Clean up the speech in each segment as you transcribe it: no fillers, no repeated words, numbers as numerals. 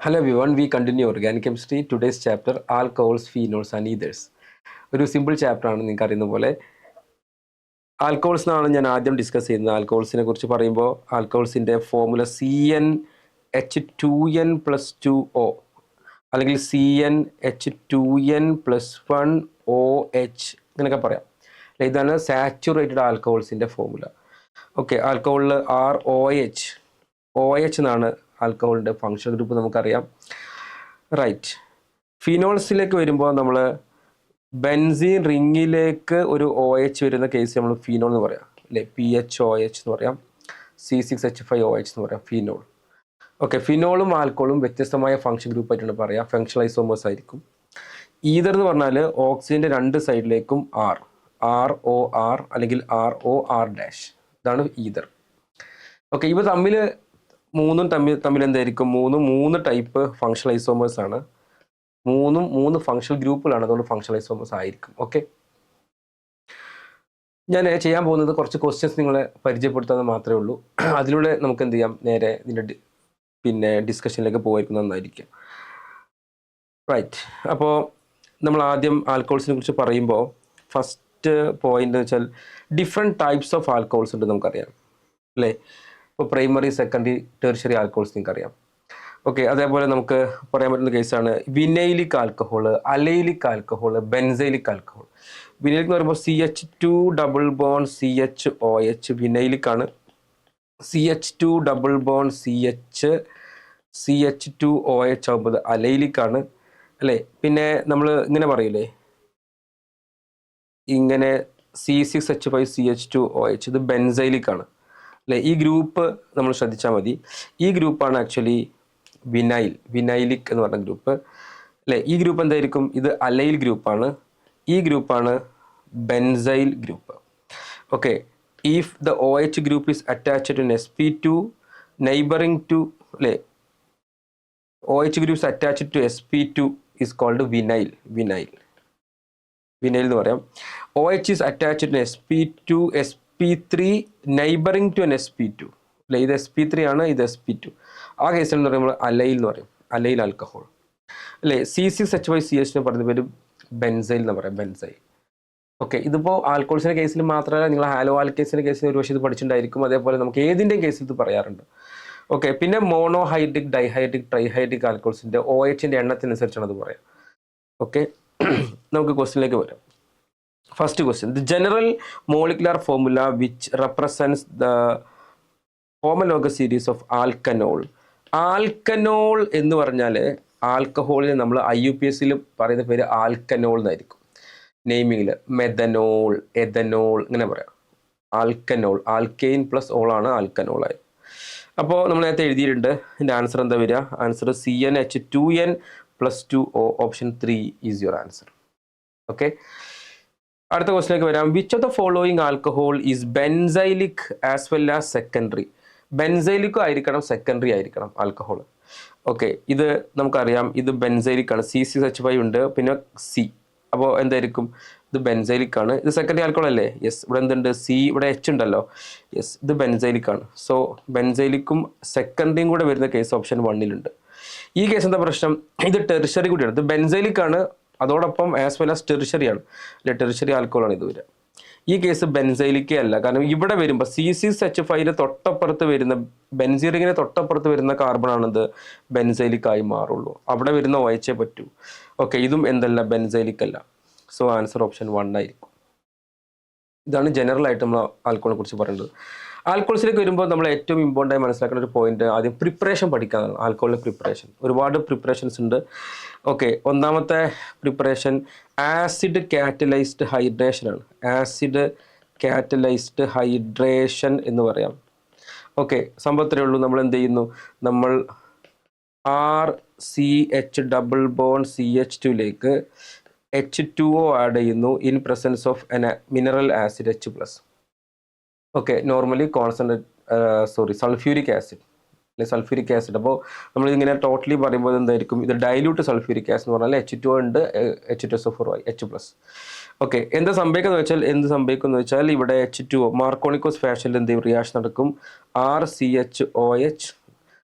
Hello everyone, we continue organic chemistry. Today's chapter alcohols, phenols and ethers. ഒരു simple chapter ആണ് നിങ്ങൾക്ക് അറിയുന്ന പോലെ. ആൽക്കഹോൾസ് എന്നാണ് ഞാൻ ആദ്യം ഡിസ്കസ് ചെയ്യുന്നത്. ആൽക്കഹോൾസിനെ കുറിച്ച് പറയുമ്പോൾ ആൽക്കഹോൾസിൻ്റെ ഫോർമുല CnH2n+2O അല്ലെങ്കിൽ CnH2n+1OH ഇങ്ങനെയൊക്കെ പറയാം. ഇതാണ് സാച്ചുറേറ്റഡ് ആൽക്കഹോൾസിൻ്റെ ഫോർമുല. ഓക്കെ, ആൽക്കഹോളിൽ OH എന്നാണ് ആൽക്കഹോളിൻ്റെ ഫങ്ഷണൽ ഗ്രൂപ്പ് നമുക്കറിയാം. റൈറ്റ്. ഫിനോൾസിലേക്ക് വരുമ്പോൾ നമ്മൾ ബെൻസീൻ റിങ്ങിലേക്ക് ഒരു OH വരുന്ന കേസ് നമ്മൾ ഫിനോൾ എന്ന് പറയാം, അല്ലേ? PHOH എന്ന് പറയാം, C6H5OH എന്ന് പറയാം, ഫിനോൾ. ഓക്കെ, ഫിനോളും ആൽക്കഹോളും വ്യത്യസ്തമായ ഫങ്ഷൻ ഗ്രൂപ്പ് ആയിട്ടാണ് പറയുക, ഫങ്ഷണൽ ഐസോമേഴ്സ് ആയിരിക്കും. ഈതർ എന്ന് പറഞ്ഞാൽ ഓക്സിജൻ്റെ രണ്ട് സൈഡിലേക്കും ROR അല്ലെങ്കിൽ ROR ഡാഷ്, ഇതാണ് ഈതർ. ഓക്കെ, ഇവ തമ്മിൽ എന്തായിരിക്കും? മൂന്ന് ടൈപ്പ് ഫങ്ഷണൽ ഐസോമേഴ്സ് ആണ്. മൂന്ന് ഫങ്ഷണൽ ഗ്രൂപ്പുകളാണ്, അതുകൊണ്ട് ഫങ്ഷണൽ ഐസോമേഴ്സ് ആയിരിക്കും. ഓക്കെ, ഞാൻ ചെയ്യാൻ പോകുന്നത് കുറച്ച് ക്വസ്റ്റ്യൻസ് നിങ്ങളെ പരിചയപ്പെടുത്താൻ മാത്രമേ ഉള്ളൂ. അതിലൂടെ നമുക്ക് എന്ത് ചെയ്യാം, നേരെ ഇതിൻ്റെ ഡിസ്കഷനിലേക്ക് പോയിരിക്കും, നന്നായിരിക്കും. റൈറ്റ്. അപ്പോൾ നമ്മൾ ആദ്യം ആൽക്കഹോൾസിനെ കുറിച്ച് പറയുമ്പോൾ ഫസ്റ്റ് പോയിന്റ് എന്ന് വെച്ചാൽ ഡിഫറെൻറ്റ് ടൈപ്സ് ഓഫ് ആൽക്കഹോൾസ് ഉണ്ട് നമുക്കറിയാം, അല്ലേ? ഇപ്പോൾ പ്രൈമറി, സെക്കൻഡറി, ടെർഷ്യറി ആൽക്കഹോൾസ് നിങ്ങൾക്കറിയാം. ഓക്കെ, അതേപോലെ നമുക്ക് പറയാൻ പറ്റുന്ന കേസാണ് vinylic alcohol, allylic alcohol, benzylic alcohol. Vinylic എന്ന് പറയുമ്പോൾ CH2 CHOH വിനൈലിക് ആണ്. CH2 ആകുമ്പോൾ അലൈലിക് ആണ്, അല്ലേ? പിന്നെ നമ്മൾ ഇങ്ങനെ പറയില്ലേ, ഇങ്ങനെ C6H5CH2OH, ഇത് ബെൻസൈലിക് ആണ്, അല്ലേ? ഈ ഗ്രൂപ്പ് നമ്മൾ ശ്രദ്ധിച്ചാൽ മതി. ഈ ഗ്രൂപ്പാണ് ആക്ച്വലി വിനൈലിക് എന്ന് പറഞ്ഞ ഗ്രൂപ്പ്, അല്ലേ? ഈ ഗ്രൂപ്പ് എന്തായിരിക്കും? ഇത് അലൈൽ ഗ്രൂപ്പാണ്. ഈ ഗ്രൂപ്പാണ് benzyl group. Okay, if the OH group is attached to sp2 neighbouring to, അല്ലേ? OH group is attached to sp2 is called vinyl എന്ന് പറയാം. OH is attached to sp3 neighbouring to sp2, അല്ലേ? ഇത് sp3 ആണ്, ഇത് sp2. ആ കേസിൽ എന്ന് പറയുമ്പോൾ അലൈൽ എന്ന് പറയും, അലൈൽ ആൽക്കഹോൾ, അല്ലേ? C6H5CH പറയുന്ന പേര് ബെൻസൈൽ എന്ന് പറയാം, ബെൻസൈൽ. ഓക്കെ, ഇതിപ്പോൾ ആൽക്കഹോൾസിൻ്റെ കേസിൽ മാത്രമല്ല, നിങ്ങൾ ഹാലോ ആൽക്കേസിൻ്റെ കേസിൽ ഒരു പക്ഷേ ഇത് പഠിച്ചിട്ടുണ്ടായിരിക്കും. അതേപോലെ നമുക്ക് ഏതിൻ്റെയും കേസിൽ ഇത് പറയാറുണ്ട്. ഓക്കെ, പിന്നെ മോണോഹൈഡ്രിക്, ഡൈഹൈഡ്രിക്, ട്രൈഹൈഡ്രിക് ആൽക്കഹോൾസിൻ്റെ OHൻ്റെ എണ്ണത്തിനനുസരിച്ചാണ് അത് പറയാം. ഓക്കെ, നമുക്ക് ക്വസ്റ്റ്യനിലേക്ക് വരാം. First question, the general molecular formula which represents the homologous series of ആൽക്കനോൾ. ആൽക്കനോൾ എന്ന് പറഞ്ഞാൽ ആൽക്കഹോളിന് നമ്മൾ IUPACൽ പറയുന്ന പേര് ആൽക്കനോൾ എന്നായിരിക്കും. നെയിമിങ്ങിൽ മെഥനോൾ, എഥനോൾ ഇങ്ങനെ പറയാം. ആൽക്കനോൾ, ആൽക്കെയിൻ പ്ലസ് ഓൾ ആണ് ആൽക്കനോളായി. അപ്പോൾ നമ്മൾ നേരത്തെ എഴുതിയിട്ടുണ്ട്. ഇതിൻ്റെ ആൻസർ എന്താ വരിക? Answer CnH2n+2O, option 3 is your answer. Okay, അടുത്ത ക്വസ്റ്റിലേക്ക് വരാം. Which of the following alcohol is benzylic as well as secondary? ബെൻസൈലിക്കും ആയിരിക്കണം, സെക്കൻഡറി ആയിരിക്കണം ആൽക്കഹോൾ. ഓക്കെ, ഇത് നമുക്കറിയാം, ഇത് ബെൻസൈലിക് ആണ്. C6H5 ഉണ്ട്, പിന്നെ C. അപ്പോൾ എന്തായിരിക്കും? ഇത് ബെൻസൈലിക് ആണ്. ഇത് സെക്കൻഡറി ആൽക്കഹോൾ അല്ലേ? യെസ്. ഇവിടെ എന്തുണ്ട്? C, ഇവിടെ H ഉണ്ടല്ലോ. യെസ്, ഇത് ബെൻസൈലിക് ആണ്. സോ ബെൻസൈലിക്കും സെക്കൻഡറിയും കൂടെ വരുന്ന കേസ് ഓപ്ഷൻ 1 ഈ കേസ് എന്താ പ്രശ്നം? ഇത് ടെർഷ്യറി കൂടിയാണ്. ഇത് ബെൻസൈലിക് ആണ്, അതോടൊപ്പം ആസ് വെൽ ആസ് ടെർഷ്യറി ആണ്, അല്ലെ? ടെർഷ്യറി ആൽക്കഹോളാണ് ഇത് വരിക. ഈ കേസ് ബെൻസൈലിക്കേ അല്ല. കാരണം ഇവിടെ വരുമ്പോൾ C6H5 തൊട്ടപ്പുറത്ത് വരുന്ന, ബെൻസീറിങ്ങിന് തൊട്ടപ്പുറത്ത് വരുന്ന കാർബണാണിത് ബെൻസൈലിക് ആയി മാറുള്ളൂ. അവിടെ വരുന്ന OH പറ്റൂ. ഓക്കെ, ഇതും എന്തല്ല, ബെൻസൈലിക് അല്ല. സോ ആൻസർ ഓപ്ഷൻ 1 ആയിരിക്കും. ഇതാണ് ജനറൽ ആയിട്ട് നമ്മൾ ആൽക്കഹോളിനെ കുറിച്ച് പറയുന്നത്. ആൽക്കഹോൾസിലേക്ക് വരുമ്പോൾ നമ്മൾ ഏറ്റവും ഇമ്പോർട്ടൻ്റ് ആയി മനസ്സിലാക്കുന്ന ഒരു പോയിന്റ്, ആദ്യം പ്രിപ്പറേഷൻ പഠിക്കാനാണ്. ആൽക്കഹോളിൻ്റെ പ്രിപ്പറേഷൻ ഒരുപാട് പ്രിപ്പറേഷൻസ് ഉണ്ട്. ഓക്കെ, ഒന്നാമത്തെ പ്രിപ്പറേഷൻ ആസിഡ് കാറ്റലൈസ്ഡ് ഹൈഡ്രേഷൻ ആണ്. ആസിഡ് കാറ്റലൈസ്ഡ് ഹൈഡ്രേഷൻ എന്ന് പറയാം. ഓക്കെ, സംഭവത്തിലേ ഉള്ളൂ. നമ്മൾ എന്ത് ചെയ്യുന്നു? നമ്മൾ RCH+CH2ലേക്ക് H2O ആഡ് ചെയ്യുന്നു in presence of mineral acid H+. Okay, normally sulphuric acid, അല്ലെ? Sulphuric acid. അപ്പോൾ നമ്മളിങ്ങനെ ടോട്ടലി പറയുമ്പോൾ എന്തായിരിക്കും? ഇത് ഡൈല്യൂട്ട് സൾഫ്യൂരിക് ആസിഡ് എന്ന് പറഞ്ഞാൽ H2O ഉണ്ട്, H2SO4 H+. ഓക്കെ, എന്ത് സംഭവിക്കുന്നു വെച്ചാൽ ഇവിടെ H2O മാർക്കോണിക്കോസ് ഫാഷനിൽ എന്ത് ചെയ്യും? റിയാക്ഷൻ നടക്കും. RCHOH,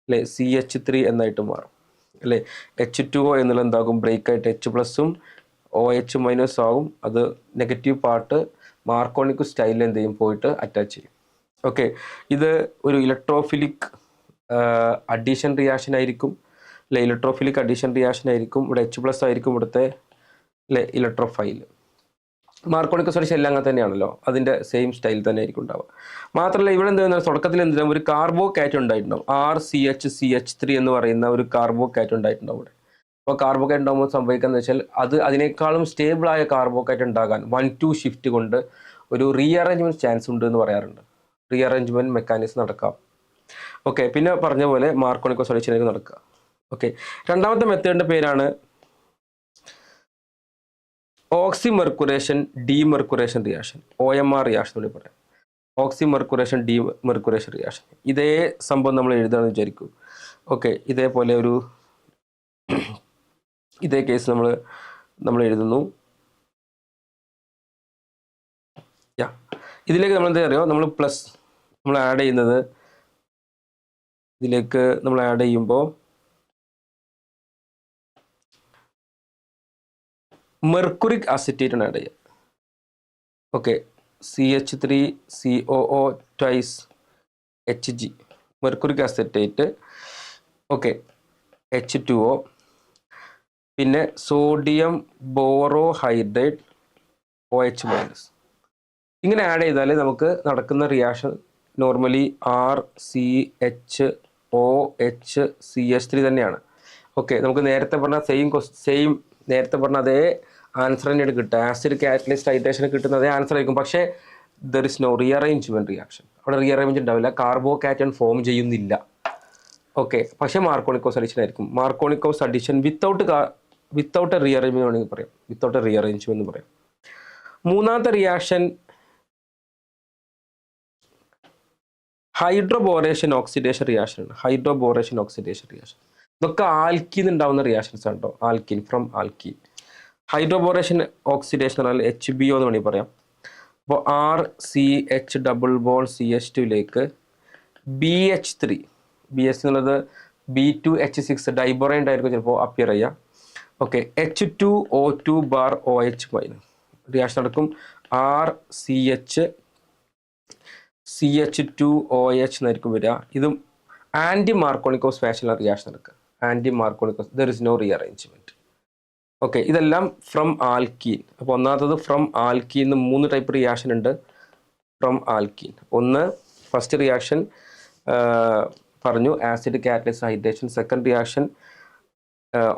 അല്ലെ? CH3 എന്നായിട്ട് മാറും. അല്ലേ? H2O എന്നുള്ള എന്താകും? ബ്രേക്കായിട്ട് H+ഉം OH- ആവും. അത് നെഗറ്റീവ് പാർട്ട് മാർക്കോണിക് സ്റ്റൈലിൽ എന്ത് ചെയ്യും? പോയിട്ട് അറ്റാച്ച് ചെയ്യും. ഓക്കെ, ഇത് ഒരു ഇലക്ട്രോഫിലിക് അഡീഷൻ റിയാക്ഷൻ ആയിരിക്കും അല്ലെ? ഇലക്ട്രോഫിലിക് അഡീഷൻ റിയാക്ഷൻ ആയിരിക്കും. ഇവിടെ H+ ആയിരിക്കും ഇവിടുത്തെ അല്ലെ ഇലക്ട്രോഫൈൽ. മാർക്കോണിക് സൊല്യൂഷൻ എല്ലാം അങ്ങനെ തന്നെയാണല്ലോ, അതിൻ്റെ സെയിം സ്റ്റൈൽ തന്നെ ആയിരിക്കും ഉണ്ടാവുക. മാത്രമല്ല ഇവിടെ എന്താ തുടക്കത്തിൽ എന്താ ഒരു കാർബോ കാറ്റ് ഉണ്ടായിട്ടുണ്ടാവും. RCH3 എന്ന് പറയുന്ന ഒരു കാർബോ കാറ്റ് ഉണ്ടായിട്ടുണ്ടാവും ഇവിടെ. അപ്പോൾ കാർബോ കാറ്റ് ഉണ്ടാകുമ്പോൾ സംഭവിക്കുന്നത് വെച്ചാൽ അതിനേക്കാളും സ്റ്റേബിളായ കാർബോ കാറ്റ് ഉണ്ടാകാൻ 1-2 ഷിഫ്റ്റ് കൊണ്ട് ഒരു റീഅറേഞ്ച്മെൻറ്റ് ചാൻസ് ഉണ്ട് എന്ന് പറയാറുണ്ട്. റീഅറേഞ്ച്മെൻറ്റ് മെക്കാനിസം നടക്കാം. ഓക്കെ, പിന്നെ പറഞ്ഞ പോലെ മാർക്കോണിക് സൊല്യൂഷനിലേക്ക് നടക്കുക. ഓക്കെ, രണ്ടാമത്തെ മെത്തേഡിൻ്റെ പേരാണ് ഓക്സിമെർക്കുറേഷൻ ഡീമെർക്കുറേഷൻ റിയാക്ഷൻ, OMR റിയാക്ഷൻ എന്ന് പറയാം. ഓക്സിമെർക്കുറേഷൻ ഡീമെർക്കുറേഷൻ റിയാക്ഷൻ. ഇതേ സംഭവം നമ്മൾ എഴുതാമെന്ന് വിചാരിക്കൂ. ഓക്കെ, ഇതേപോലെ ഇതേ കേസ് നമ്മൾ എഴുതുന്നു. ഇതിലേക്ക് നമ്മൾ എന്താ അറിയോ, നമ്മൾ ആഡ് ചെയ്യുന്നത്, ഇതിലേക്ക് നമ്മൾ ആഡ് ചെയ്യുമ്പോൾ മെർക്കുറിക് അസിറ്റേറ്റ് ആണ് ആഡ് ചെയ്യുക. Okay, CH3COO twice Hg, mercuric acetate. Okay, H2O, പിന്നെ സോഡിയം ബോറോഹൈഡ്രേറ്റ് OH-. ഇങ്ങനെ ആഡ് ചെയ്താൽ നമുക്ക് നടക്കുന്ന റിയാക്ഷൻ നോർമലി RCHOHCH3 തന്നെയാണ്. ഓക്കെ, നമുക്ക് നേരത്തെ പറഞ്ഞ നേരത്തെ പറഞ്ഞ അതേ ആൻസർ തന്നെയാണ് കിട്ടുക. ആസിഡ് കാറ്റലിസ്റ്റ് ഹൈഡ്രേഷൻ കിട്ടുന്ന അതേ ആൻസർ ആയിരിക്കും. പക്ഷേ there is no rearrangement reaction. അവിടെ റീഅറേഞ്ച്മെൻറ്റ് ഉണ്ടാവില്ല, കാർബോ കാറ്റൺ ഫോം ചെയ്യുന്നില്ല. ഓക്കെ, പക്ഷേ മാർക്കോണിക്കോസ് അഡിഷൻ ആയിരിക്കും. Markovnikov's addition without a rearrangement വേണമെങ്കിൽ പറയാം, വിത്തൗട്ട് എ റീഅറേഞ്ച്മെൻറ്റ് എന്ന് പറയാം. മൂന്നാമത്തെ റിയാക്ഷൻ ഹൈഡ്രോബോറേഷൻ ഓക്സിഡേഷൻ റിയാക്ഷൻ ആണ്. ഹൈഡ്രോബോറേഷൻ ഓക്സിഡേഷൻ റിയാക്ഷൻ ഇതൊക്കെ ആൽക്കീൻ ഉണ്ടാവുന്ന റിയാക്ഷൻസ് ആണ് കേട്ടോ. From alkene. ഹൈഡ്രോബോറേഷൻ ഓക്സിഡേഷൻ എന്ന് പറഞ്ഞാൽ HBO എന്ന് വേണമെങ്കിൽ പറയാം. അപ്പോൾ RCH ഡബിൾ ബോണ്ട് CH2ലേക്ക് BH3 എന്നുള്ളത് B2H6 ഡൈബോറൈൻഡ് ആയിരിക്കും ചിലപ്പോൾ അപ്പിയർ ചെയ്യുക. Okay, H2O2 bar OH- reaction നടക്കും. RCH2OH എന്നായിരിക്കും വരിക. ഇതും ആൻറ്റി മാർക്കോണിക്കോസ് ഫാഷനിലാണ് റിയാക്ഷൻ നടക്കുക. Anti Markovnikov's, there is no rearrangement. Okay, ഇതെല്ലാം ഫ്രം ആൽക്കീൻ. അപ്പോൾ ഒന്നാമത്തത് ഫ്രം ആൽക്കീൻ 3 ടൈപ്പ് റിയാക്ഷൻ ഉണ്ട്. ഫ്രം ആൽക്കീൻ ഒന്ന് ഫസ്റ്റ് റിയാക്ഷൻ പറഞ്ഞു, acid catalyst hydration. Second reaction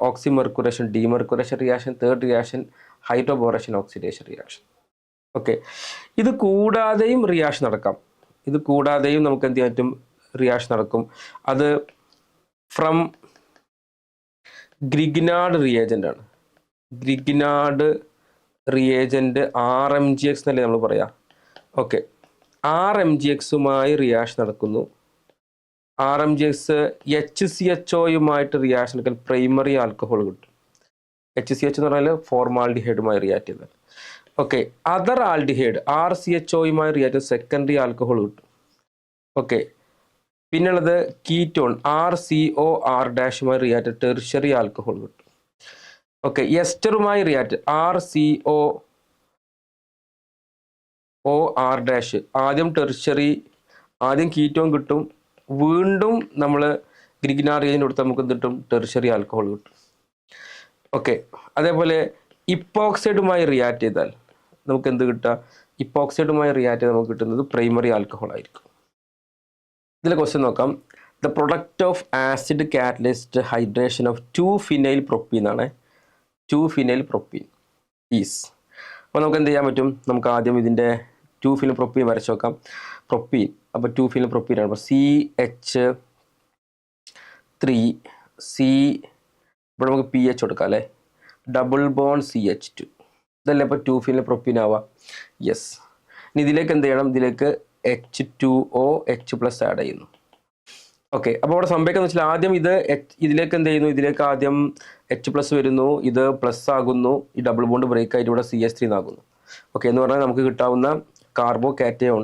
oxymercuration demercuration reaction. Third reaction hydroboration oxidation reaction. Okay, ഇത് കൂടാതെയും reaction നടക്കാം. ഇത് കൂടാതെയും നമുക്ക് എന്ത് ചെയ്യാൻ പറ്റും? റിയാക്ഷൻ നടക്കും. അത് ഫ്രം ഗ്രിഗ്നാർഡ് റിയേജൻ്റ് ആണ്. ഗ്രിഗ്നാർഡ് റിയേജൻ്റ് RMGX എന്നല്ലേ നമ്മൾ പറയാം. ഓക്കെ, RMGXുമായി റിയാക്ഷൻ നടക്കുന്നു. RMGX HCHOയുമായിട്ട് റിയാക്ഷൻ എടുക്കാൻ പ്രൈമറി ആൽക്കഹോൾ കിട്ടും. HCH എന്ന് പറഞ്ഞാൽ ഫോർമാൽഡിഹൈഡുമായി റിയാക്ട് ചെയ്താൽ. ഓക്കെ, അതർ ആൽഡിഹൈഡ് RCHOയുമായി റിയാക്ട് ചെയ്ത് സെക്കൻഡറി ആൽക്കഹോൾ കിട്ടും. ഓക്കെ, പിന്നുള്ളത് ketone RCOR- react tertiary alcohol കിട്ടും. ഓക്കെ, എസ്റ്ററുമായി റിയാക്ട് RCOOR- ആദ്യം ടെർഷ്യറി, ആദ്യം കീറ്റോൺ കിട്ടും, വീണ്ടും നമ്മൾ ഗ്രിഗ്നാർഡ് റിയേജൻ്റ് കൊടുത്താൽ നമുക്ക് എന്ത് കിട്ടും? ടെർഷ്യറി ആൽക്കഹോൾ കിട്ടും. ഓക്കെ, അതേപോലെ ഇപ്പോക്സൈഡുമായി റിയാക്ട് ചെയ്താൽ നമുക്ക് എന്ത് കിട്ടുക? ഇപ്പോക്സൈഡുമായി റിയാക്ട് ചെയ്താൽ നമുക്ക് കിട്ടുന്നത് പ്രൈമറി ആൽക്കഹോൾ ആയിരിക്കും. ഇതിലെ ക്വസ്റ്റ്യൻ നോക്കാം. The product of acid catalyst hydration of two phenyl propene ആണ്. Two phenyl propene is. അപ്പോൾ നമുക്ക് എന്ത് ചെയ്യാൻ പറ്റും? നമുക്ക് ആദ്യം ഇതിൻ്റെ 2-ഫിനൈൽ പ്രൊപ്പീൻ വരച്ച് നോക്കാം. പ്രൊപ്പീൻ, അപ്പോൾ 2-ഫിനൈൽ പ്രൊപ്പീൻ ആണ്. അപ്പോൾ CH3C, ഇവിടെ നമുക്ക് PH കൊടുക്കാം അല്ലേ, ഡബിൾ ബോണ്ട് CH2. ഇതല്ലേ ഇപ്പോൾ 2-ഫിനൈൽ പ്രൊപ്പീൻ ആവുക. യെസ്. ഇനി ഇതിലേക്ക് എന്ത് ചെയ്യണം? ഇതിലേക്ക് H2OH+ ആഡ് ചെയ്യുന്നു. ഓക്കെ, അപ്പോൾ ഇവിടെ സംഭവിക്കുന്നത് വെച്ചാൽ ആദ്യം ഇതിലേക്ക് എന്ത് ചെയ്യുന്നു? ഇതിലേക്ക് ആദ്യം H+ വരുന്നു, ഇത് പ്ലസ് ആകുന്നു, ഈ ഡബിൾ ബോണ്ട് ബ്രേക്ക് ആയിട്ട് ഇവിടെ CH3 ആകുന്നു. ഓക്കെ, എന്ന് പറഞ്ഞാൽ നമുക്ക് കിട്ടാവുന്ന കാർബോ കാറ്റയോൺ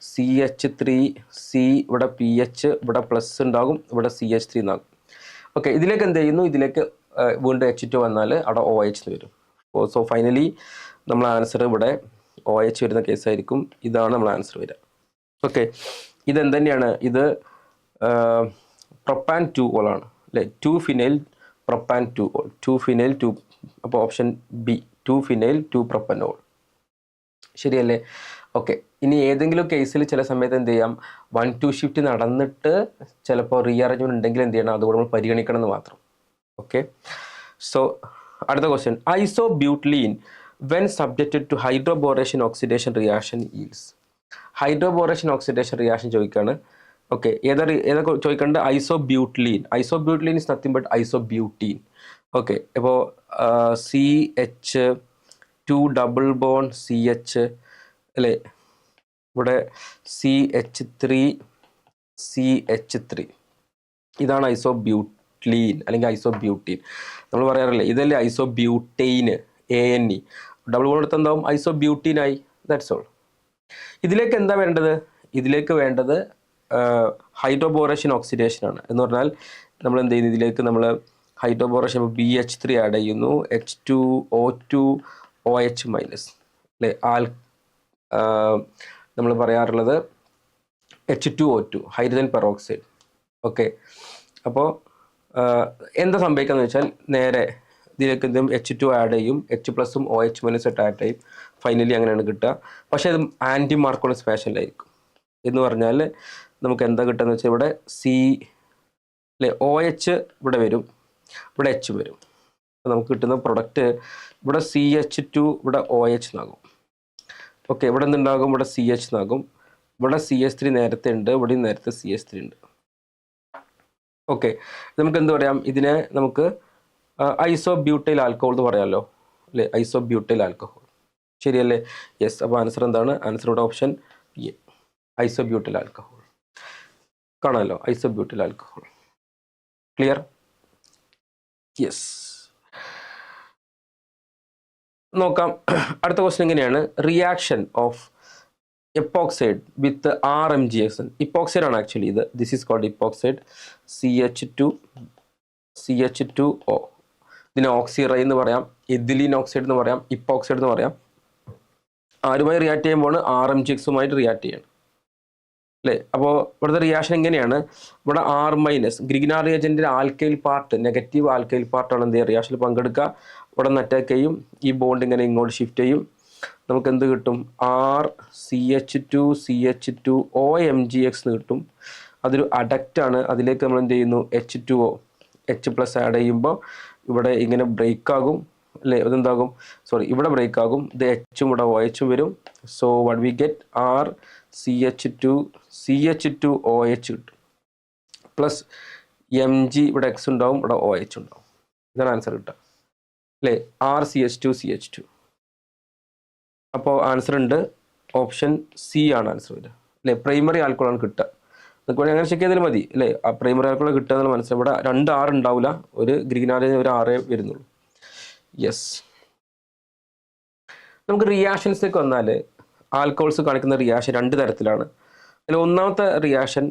CH3C, ഇവിടെ PH, ഇവിടെ പ്ലസ് ഉണ്ടാകും, ഇവിടെ CH3 ആകും. ഓക്കെ, ഇതിലേക്ക് എന്ത് ചെയ്യുന്നു, ഇതിലേക്ക് വീണ്ടും H2 വന്നാൽ അവിടെ OH വരും. സോ ഫൈനലി നമ്മൾ ആൻസർ ഇവിടെ OH വരുന്ന കേസായിരിക്കും. ഇതാണ് നമ്മൾ ആൻസർ വരിക. ഓക്കെ, ഇതെന്ത് തന്നെയാണ്, ഇത് പ്രൊപ്പാൻ 2 ആണ് അല്ലേ, 2 ഫിനൈൽ പ്രൊപ്പാൻ 2 ഫിനൈൽ 2. അപ്പോൾ ഓപ്ഷൻ ബി 2 ഫിനൈൽ 2 പ്രൊപ്പനോൾ ശരിയല്ലേ? ഓക്കെ, ഇനി ഏതെങ്കിലും കേസിൽ ചില സമയത്ത് എന്ത് ചെയ്യാം, 1-2 ഷിഫ്റ്റ് നടന്നിട്ട് ചിലപ്പോൾ റീഅറേഞ്ച്മെൻറ്റ് ഉണ്ടെങ്കിൽ എന്ത് ചെയ്യണം, അതുകൂടെ നമ്മൾ പരിഗണിക്കണം എന്ന് മാത്രം. ഓക്കെ, സോ അടുത്ത question, isobutylene when subjected to hydroboration oxidation reaction yields. Hydroboration oxidation reaction ചോദിക്കുകയാണ്. ഓക്കെ, ഏതാ ചോദിക്കേണ്ടത്, isobutylene is nothing but isobutene. Okay, അപ്പോൾ CH2 ഡബിൾ ബോണ്ട് CH അല്ലേ, ഇവിടെ CH3 ഇതാണ് ഐസോബ്യൂട്ട്ലീൻ അല്ലെങ്കിൽ ഐസോബ്യൂട്ടീൻ. നമ്മൾ പറയാറില്ലേ, ഇതല്ലേ ഐസോബ്യൂട്ടൈന്, ANE ഡബിൾ ബോണ്ട് എടുത്ത് എന്താവും, ഐസോബ്യൂട്ടീനായി. That's all. ഇതിലേക്ക് എന്താ വേണ്ടത്, ഇതിലേക്ക് വേണ്ടത് ഹൈഡ്രോബോറേഷൻ ഓക്സിഡേഷൻ ആണ്. എന്ന് പറഞ്ഞാൽ നമ്മൾ എന്ത് ചെയ്യുന്നു, ഇതിലേക്ക് നമ്മൾ ഹൈഡ്രോബോറേഷൻ BH3 ആഡ് ചെയ്യുന്നു, H2O2 OH മൈനസ് അല്ലേ, നമ്മൾ പറയാറുള്ളത് H2O2 ഹൈഡ്രജൻ പെറോക്സൈഡ്. ഓക്കെ, അപ്പോൾ എന്താ സംഭവിക്കുന്നത് വെച്ചാൽ നേരെ ഇതിലേക്ക് എന്തും H2 ആഡ് ചെയ്യും, H+ OH- ഇട്ട് ആഡ് ചെയ്യും, ഫൈനലി അങ്ങനെയാണ് കിട്ടുക. പക്ഷേ അത് ആൻറ്റി മാർക്കോൺ സ്പേഷ്യലായിരിക്കും. എന്ന് പറഞ്ഞാൽ നമുക്ക് എന്താ കിട്ടുകയെന്ന് വെച്ചാൽ ഇവിടെ അല്ലേ OH ഇവിടെ വരും, ഇവിടെ H വരും. നമുക്ക് കിട്ടുന്ന പ്രൊഡക്റ്റ് ഇവിടെ CH2 ഇവിടെ OH എന്നാകും. ഓക്കെ, ഇവിടെ നിന്നുണ്ടാകും, ഇവിടെ CH എന്നാകും, ഇവിടെ CH3 നേരത്തെ ഉണ്ട്, ഇവിടെയും നേരത്തെ CH3 ഉണ്ട്. ഓക്കെ, നമുക്ക് എന്ത് പറയാം, ഇതിനെ നമുക്ക് ഐസോബ്യൂട്ടൈൽ ആൽക്കഹോൾ എന്ന് പറയാമല്ലോ അല്ലേ, ഐസോബ്യൂട്ടൈൽ ആൽക്കഹോൾ ശരിയല്ലേ? യെസ്. അപ്പോൾ ആൻസർ എന്താണ്, ആൻസർ ഇവിടെ ഓപ്ഷൻ എ ഐസോബ്യൂട്ടൈൽ ആൽക്കഹോൾ കാണാമല്ലോ, ഐസോബ്യൂട്ടൈൽ ആൽക്കഹോൾ. ക്ലിയർ? യെസ്. നോക്കാം, അടുത്ത ക്വസ്റ്റ്യൻ എങ്ങനെയാണ്, റിയാക്ഷൻ ഓഫ് എപ്പോക്സൈഡ് വിത്ത് RMgS. ഇപ്പോക്സൈഡ് ആണ് ആക്ച്വലി ഇത്, ദിസ് ഈസ് കോൾഡ് ഇപ്പോക്സൈഡ്. CH2O, ഇതിനെ ഓക്സിറൈ എന്ന് പറയാം, എഥിലീൻ ഓക്സൈഡ് എന്ന് പറയാം, ഇപ്പോക്സൈഡ് എന്ന് പറയാം. ആരുമായി റിയാക്ട് ചെയ്യുമ്പോൾ RMgXുമായിട്ട് റിയാക്ട് ചെയ്യണം അല്ലേ. അപ്പോൾ ഇവിടുത്തെ റിയാക്ഷൻ എങ്ങനെയാണ്, ഇവിടെ R- ഗ്രിഗ്നാർ റിയേജൻറ്റിൻ്റെ ആൽക്കൈൽ പാർട്ട്, നെഗറ്റീവ് ആൽക്കൈൽ പാർട്ടാണ് എന്ത് ചെയ്യുക, റിയാക്ഷനിൽ പങ്കെടുക്കുക, ഇവിടെ നിന്ന് അറ്റാക്ക് ചെയ്യും, ഈ ബോണ്ട് ഇങ്ങനെ ഇങ്ങോട്ട് ഷിഫ്റ്റ് ചെയ്യും, നമുക്ക് എന്ത് കിട്ടും, RCH2CH2OMgX എന്ന് കിട്ടും. അതൊരു അഡക്റ്റാണ്, അതിലേക്ക് നമ്മൾ എന്ത് ചെയ്യുന്നു, H2O H+ ആഡ് ചെയ്യുമ്പോൾ ഇവിടെ ഇങ്ങനെ ബ്രേക്ക് ആകും അല്ലേ, ഇതെന്താകും, സോറി ഇവിടെ ബ്രേക്ക് ആകും, ഇത് H ഇവിടെ OH വരും. So what we get, CH2OH കിട്ടും, പ്ലസ് Mg ഇവിടെ X ഉണ്ടാവും, ഇവിടെ OH ഉണ്ടാവും. ഇതാണ് ആൻസർ കിട്ടുക അല്ലേ, RCH2CH2. അപ്പോൾ ആൻസർ ഉണ്ട് ഓപ്ഷൻ സി ആണ് ആൻസർ വരിക അല്ലേ, പ്രൈമറി ആൽക്കഹോളാണ് കിട്ടുക. നിങ്ങൾക്ക് വേണമെങ്കിൽ അങ്ങനെ ചെക്ക് ചെയ്താൽ മതി അല്ലേ, ആ പ്രൈമറി ആൽക്കഹോൾ കിട്ടുക എന്നുള്ള മനസ്സിലായി. ഇവിടെ 2 R ഉണ്ടാവില്ല, ഒരു ഗ്രിഗ്നാലിന് ഒരു 6 വരുന്നുള്ളൂ. യെസ്. നമുക്ക് റിയാക്ഷൻസിലേക്ക് വന്നാൽ ആൽക്കഹോൾസ് കാണിക്കുന്ന റിയാക്ഷൻ 2 തരത്തിലാണ്. അതിൽ ഒന്നാമത്തെ റിയാക്ഷൻ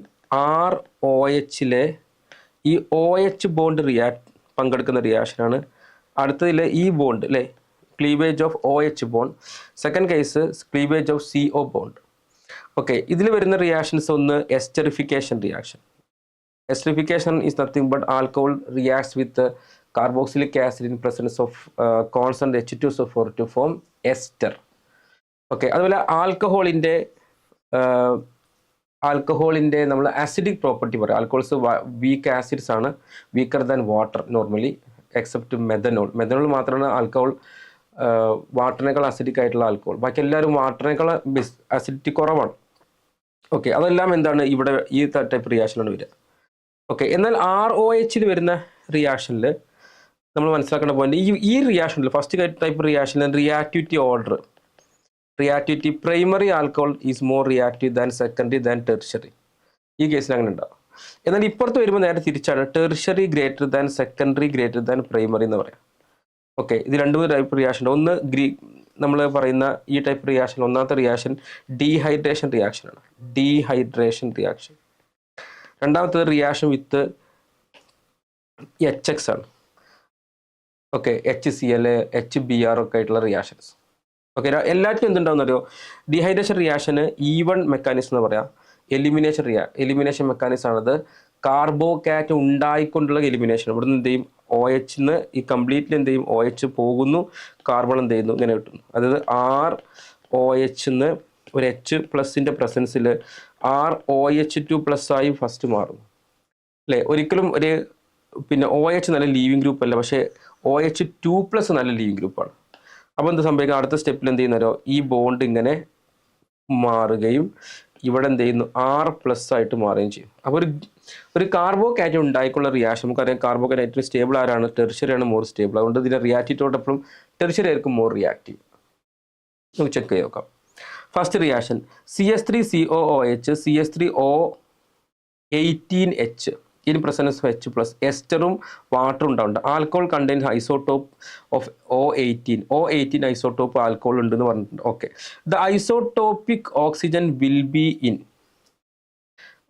ROHലെ ഈ OH ബോണ്ട് പങ്കെടുക്കുന്ന റിയാക്ഷനാണ്. അടുത്തതിൽ ഈ ബോണ്ട് അല്ലേ, cleavage of OH bond. Second case cleavage of CO bond. Okay, ഇതിൽ വരുന്ന റിയാക്ഷൻസ് ഒന്ന് esterification reaction. Esterification is nothing but alcohol reacts with carboxylic acid in presence of constant H2SO4 to form ester. Okay, അതുപോലെ ആൽക്കഹോളിൻ്റെ നമ്മൾ acidic property പറയും. Alcohols week acids ആണ്, weaker than water normally, except methanol. Methanol മാത്രമാണ് alcohol വാട്ടറിനേക്കാൾ acidic ആയിട്ടുള്ള alcohol. ബാക്കി എല്ലാവരും വാട്ടറിനേക്കാൾ acidity കുറവാണ്. Okay, അതെല്ലാം എന്താണ് ഇവിടെ ഈ ടൈപ്പ് റിയാക്ഷനാണ് വരിക. ഓക്കെ, എന്നാൽ ROHൽ വരുന്ന റിയാക്ഷനിൽ നമ്മൾ മനസ്സിലാക്കേണ്ട പോയിന്റ്, ഈ റിയാക്ഷനിൽ ഫസ്റ്റ് ടൈപ്പ് റിയാക്ഷനിൽ reactivity primary alcohol is more reactive than secondary than tertiary. ഈ കേസിൽ അങ്ങനെ ഉണ്ടാവും. എന്നാൽ ഇപ്പുറത്ത് വരുമ്പോൾ നേരെ തിരിച്ചാണ്, tertiary greater than secondary greater than primary എന്ന് പറയാം. ഓക്കെ, ഇത് 2 ടൈപ്പ് റിയാക്ഷൻ. ഒന്ന് നമ്മൾ പറയുന്ന ഈ ടൈപ്പ് റിയാക്ഷൻ, ഒന്നാമത്തെ റിയാക്ഷൻ ഡീഹൈഡ്രേഷൻ റിയാക്ഷനാണ്, ഡീഹൈഡ്രേഷൻ റിയാക്ഷൻ. രണ്ടാമത്തത് റിയാക്ഷൻ വിത്ത് എച്ച് എക്സ് ആണ്. ഓക്കെ, HCl, HBr ഒക്കെ ആയിട്ടുള്ള റിയാക്ഷൻസ്. ഓക്കെ, എല്ലാറ്റിനും എന്തുണ്ടാവും അറിയോ? ഡീഹൈഡ്രേഷൻ റിയാക്ഷന് E1 മെക്കാനിസം എന്ന് പറയാം. എലിമിനേഷൻ മെക്കാനിസം ആണത്. കാർബോകാറ്റ് ഉണ്ടായിക്കൊണ്ടുള്ള എലിമിനേഷൻ. ഇവിടുന്ന് എന്ത് ചെയ്യും? OH ഈ കംപ്ലീറ്റ്ലി എന്ത് ചെയ്യും? OH പോകുന്നു, കാർബൺ എന്ത് ചെയ്യുന്നു? ഇങ്ങനെ കിട്ടുന്നു. അതായത് ROH ഒരു H+ന്റെ പ്രസൻസിൽ ROH2+ ആയി ഫസ്റ്റ് മാറുന്നു അല്ലേ? ഒരിക്കലും ഒരു OH നല്ല ലീവിങ് ഗ്രൂപ്പ് അല്ല, പക്ഷേ OH2+ നല്ല ലീവിങ് ഗ്രൂപ്പാണ്. അപ്പോൾ എന്ത് സംഭവിക്കുക? അടുത്ത സ്റ്റെപ്പിൽ എന്ത് ചെയ്യുന്നല്ലോ? ഈ ബോണ്ട് ഇങ്ങനെ മാറുകയും ഇവിടെ എന്ത് ചെയ്യുന്നു? R+ ആയിട്ട് മാറുകയും ചെയ്യും. അപ്പോൾ ഒരു കാർബോകാറ്റൈൻ ഉണ്ടായിക്കുള്ള റിയാക്ഷൻ നമുക്കറിയാം. കാർബോകാറ്റൈൻ സ്റ്റേബിൾ ആരാണ്? ടെർഷ്യറി ആണ് മോർ സ്റ്റേബിൾ. അതുകൊണ്ട് ഇതിൻ്റെ റിയാക്റ്റീവോടൊപ്പം ടെർഷ്യറി ആയിരിക്കും മോർ റിയാക്റ്റീവ്. നമുക്ക് ചെക്ക് ചെയ്ത് നോക്കാം. First reaction CH3COOH CH3O18H in presence of H+. എസ്റ്ററും വാട്ടറും ഉണ്ടാവുന്നുണ്ട്. Alcohol contain isotope of O18 isotope alcohol ഉണ്ടെന്ന് പറഞ്ഞിട്ടുണ്ട്. Okay, the isotopic oxygen will be in.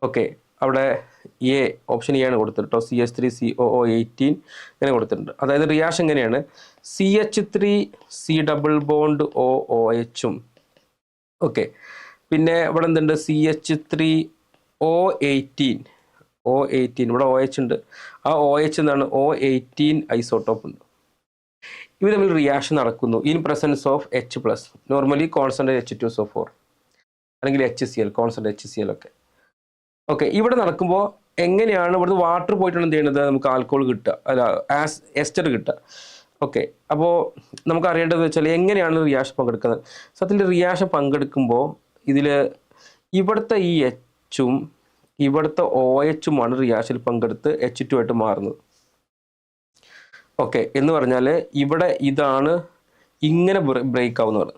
Okay, അവിടെ ഓപ്ഷൻ എ ആണ് കൊടുത്തിട്ടോ. CH3COO18 ഇങ്ങനെ കൊടുത്തിട്ടുണ്ട്. അതായത് റിയാക്ഷൻ എങ്ങനെയാണ്? CH3C double bond OOH okay, പിന്നെ ഇവിടെ എന്തുണ്ട്? CH3O18 ഇവിടെ OH ഉണ്ട്. ആ OH എന്താണ്? O18 ഐസോട്ടോപ്പ് ഉണ്ട്. ഇവർ തമ്മിൽ റിയാക്ഷൻ നടക്കുന്നു in presence of H+, normally concentrate H2SO4 അല്ലെങ്കിൽ HCl, കോൺസെൻട്രേറ്റ് HCl ഒക്കെ. ഓക്കെ, ഇവിടെ നടക്കുമ്പോൾ എങ്ങനെയാണ് ഇവിടുന്ന് വാട്ടർ പോയിട്ടാണ് എന്ത് ചെയ്യുന്നത്? നമുക്ക് ആൽക്കോൾ കിട്ടുക, അല്ല എസ്റ്റർ കിട്ടുക. ഓക്കെ, അപ്പോൾ നമുക്ക് അറിയേണ്ടത് വെച്ചാൽ എങ്ങനെയാണ് റിയാക്ഷൻ പങ്കെടുക്കുന്നത്? സത്യത്തിൽ റിയാക്ഷൻ പങ്കെടുക്കുമ്പോൾ ഇതിൽ ഇവിടുത്തെ ഈ Hഉം ഇവിടുത്തെ OHുമാണ് റിയാക്ഷനിൽ പങ്കെടുത്ത് H2 ആയിട്ട് മാറുന്നത്. ഓക്കെ, എന്ന് പറഞ്ഞാൽ ഇവിടെ ഇതാണ് ഇങ്ങനെ ബ്രേക്ക് ആവുന്നത്.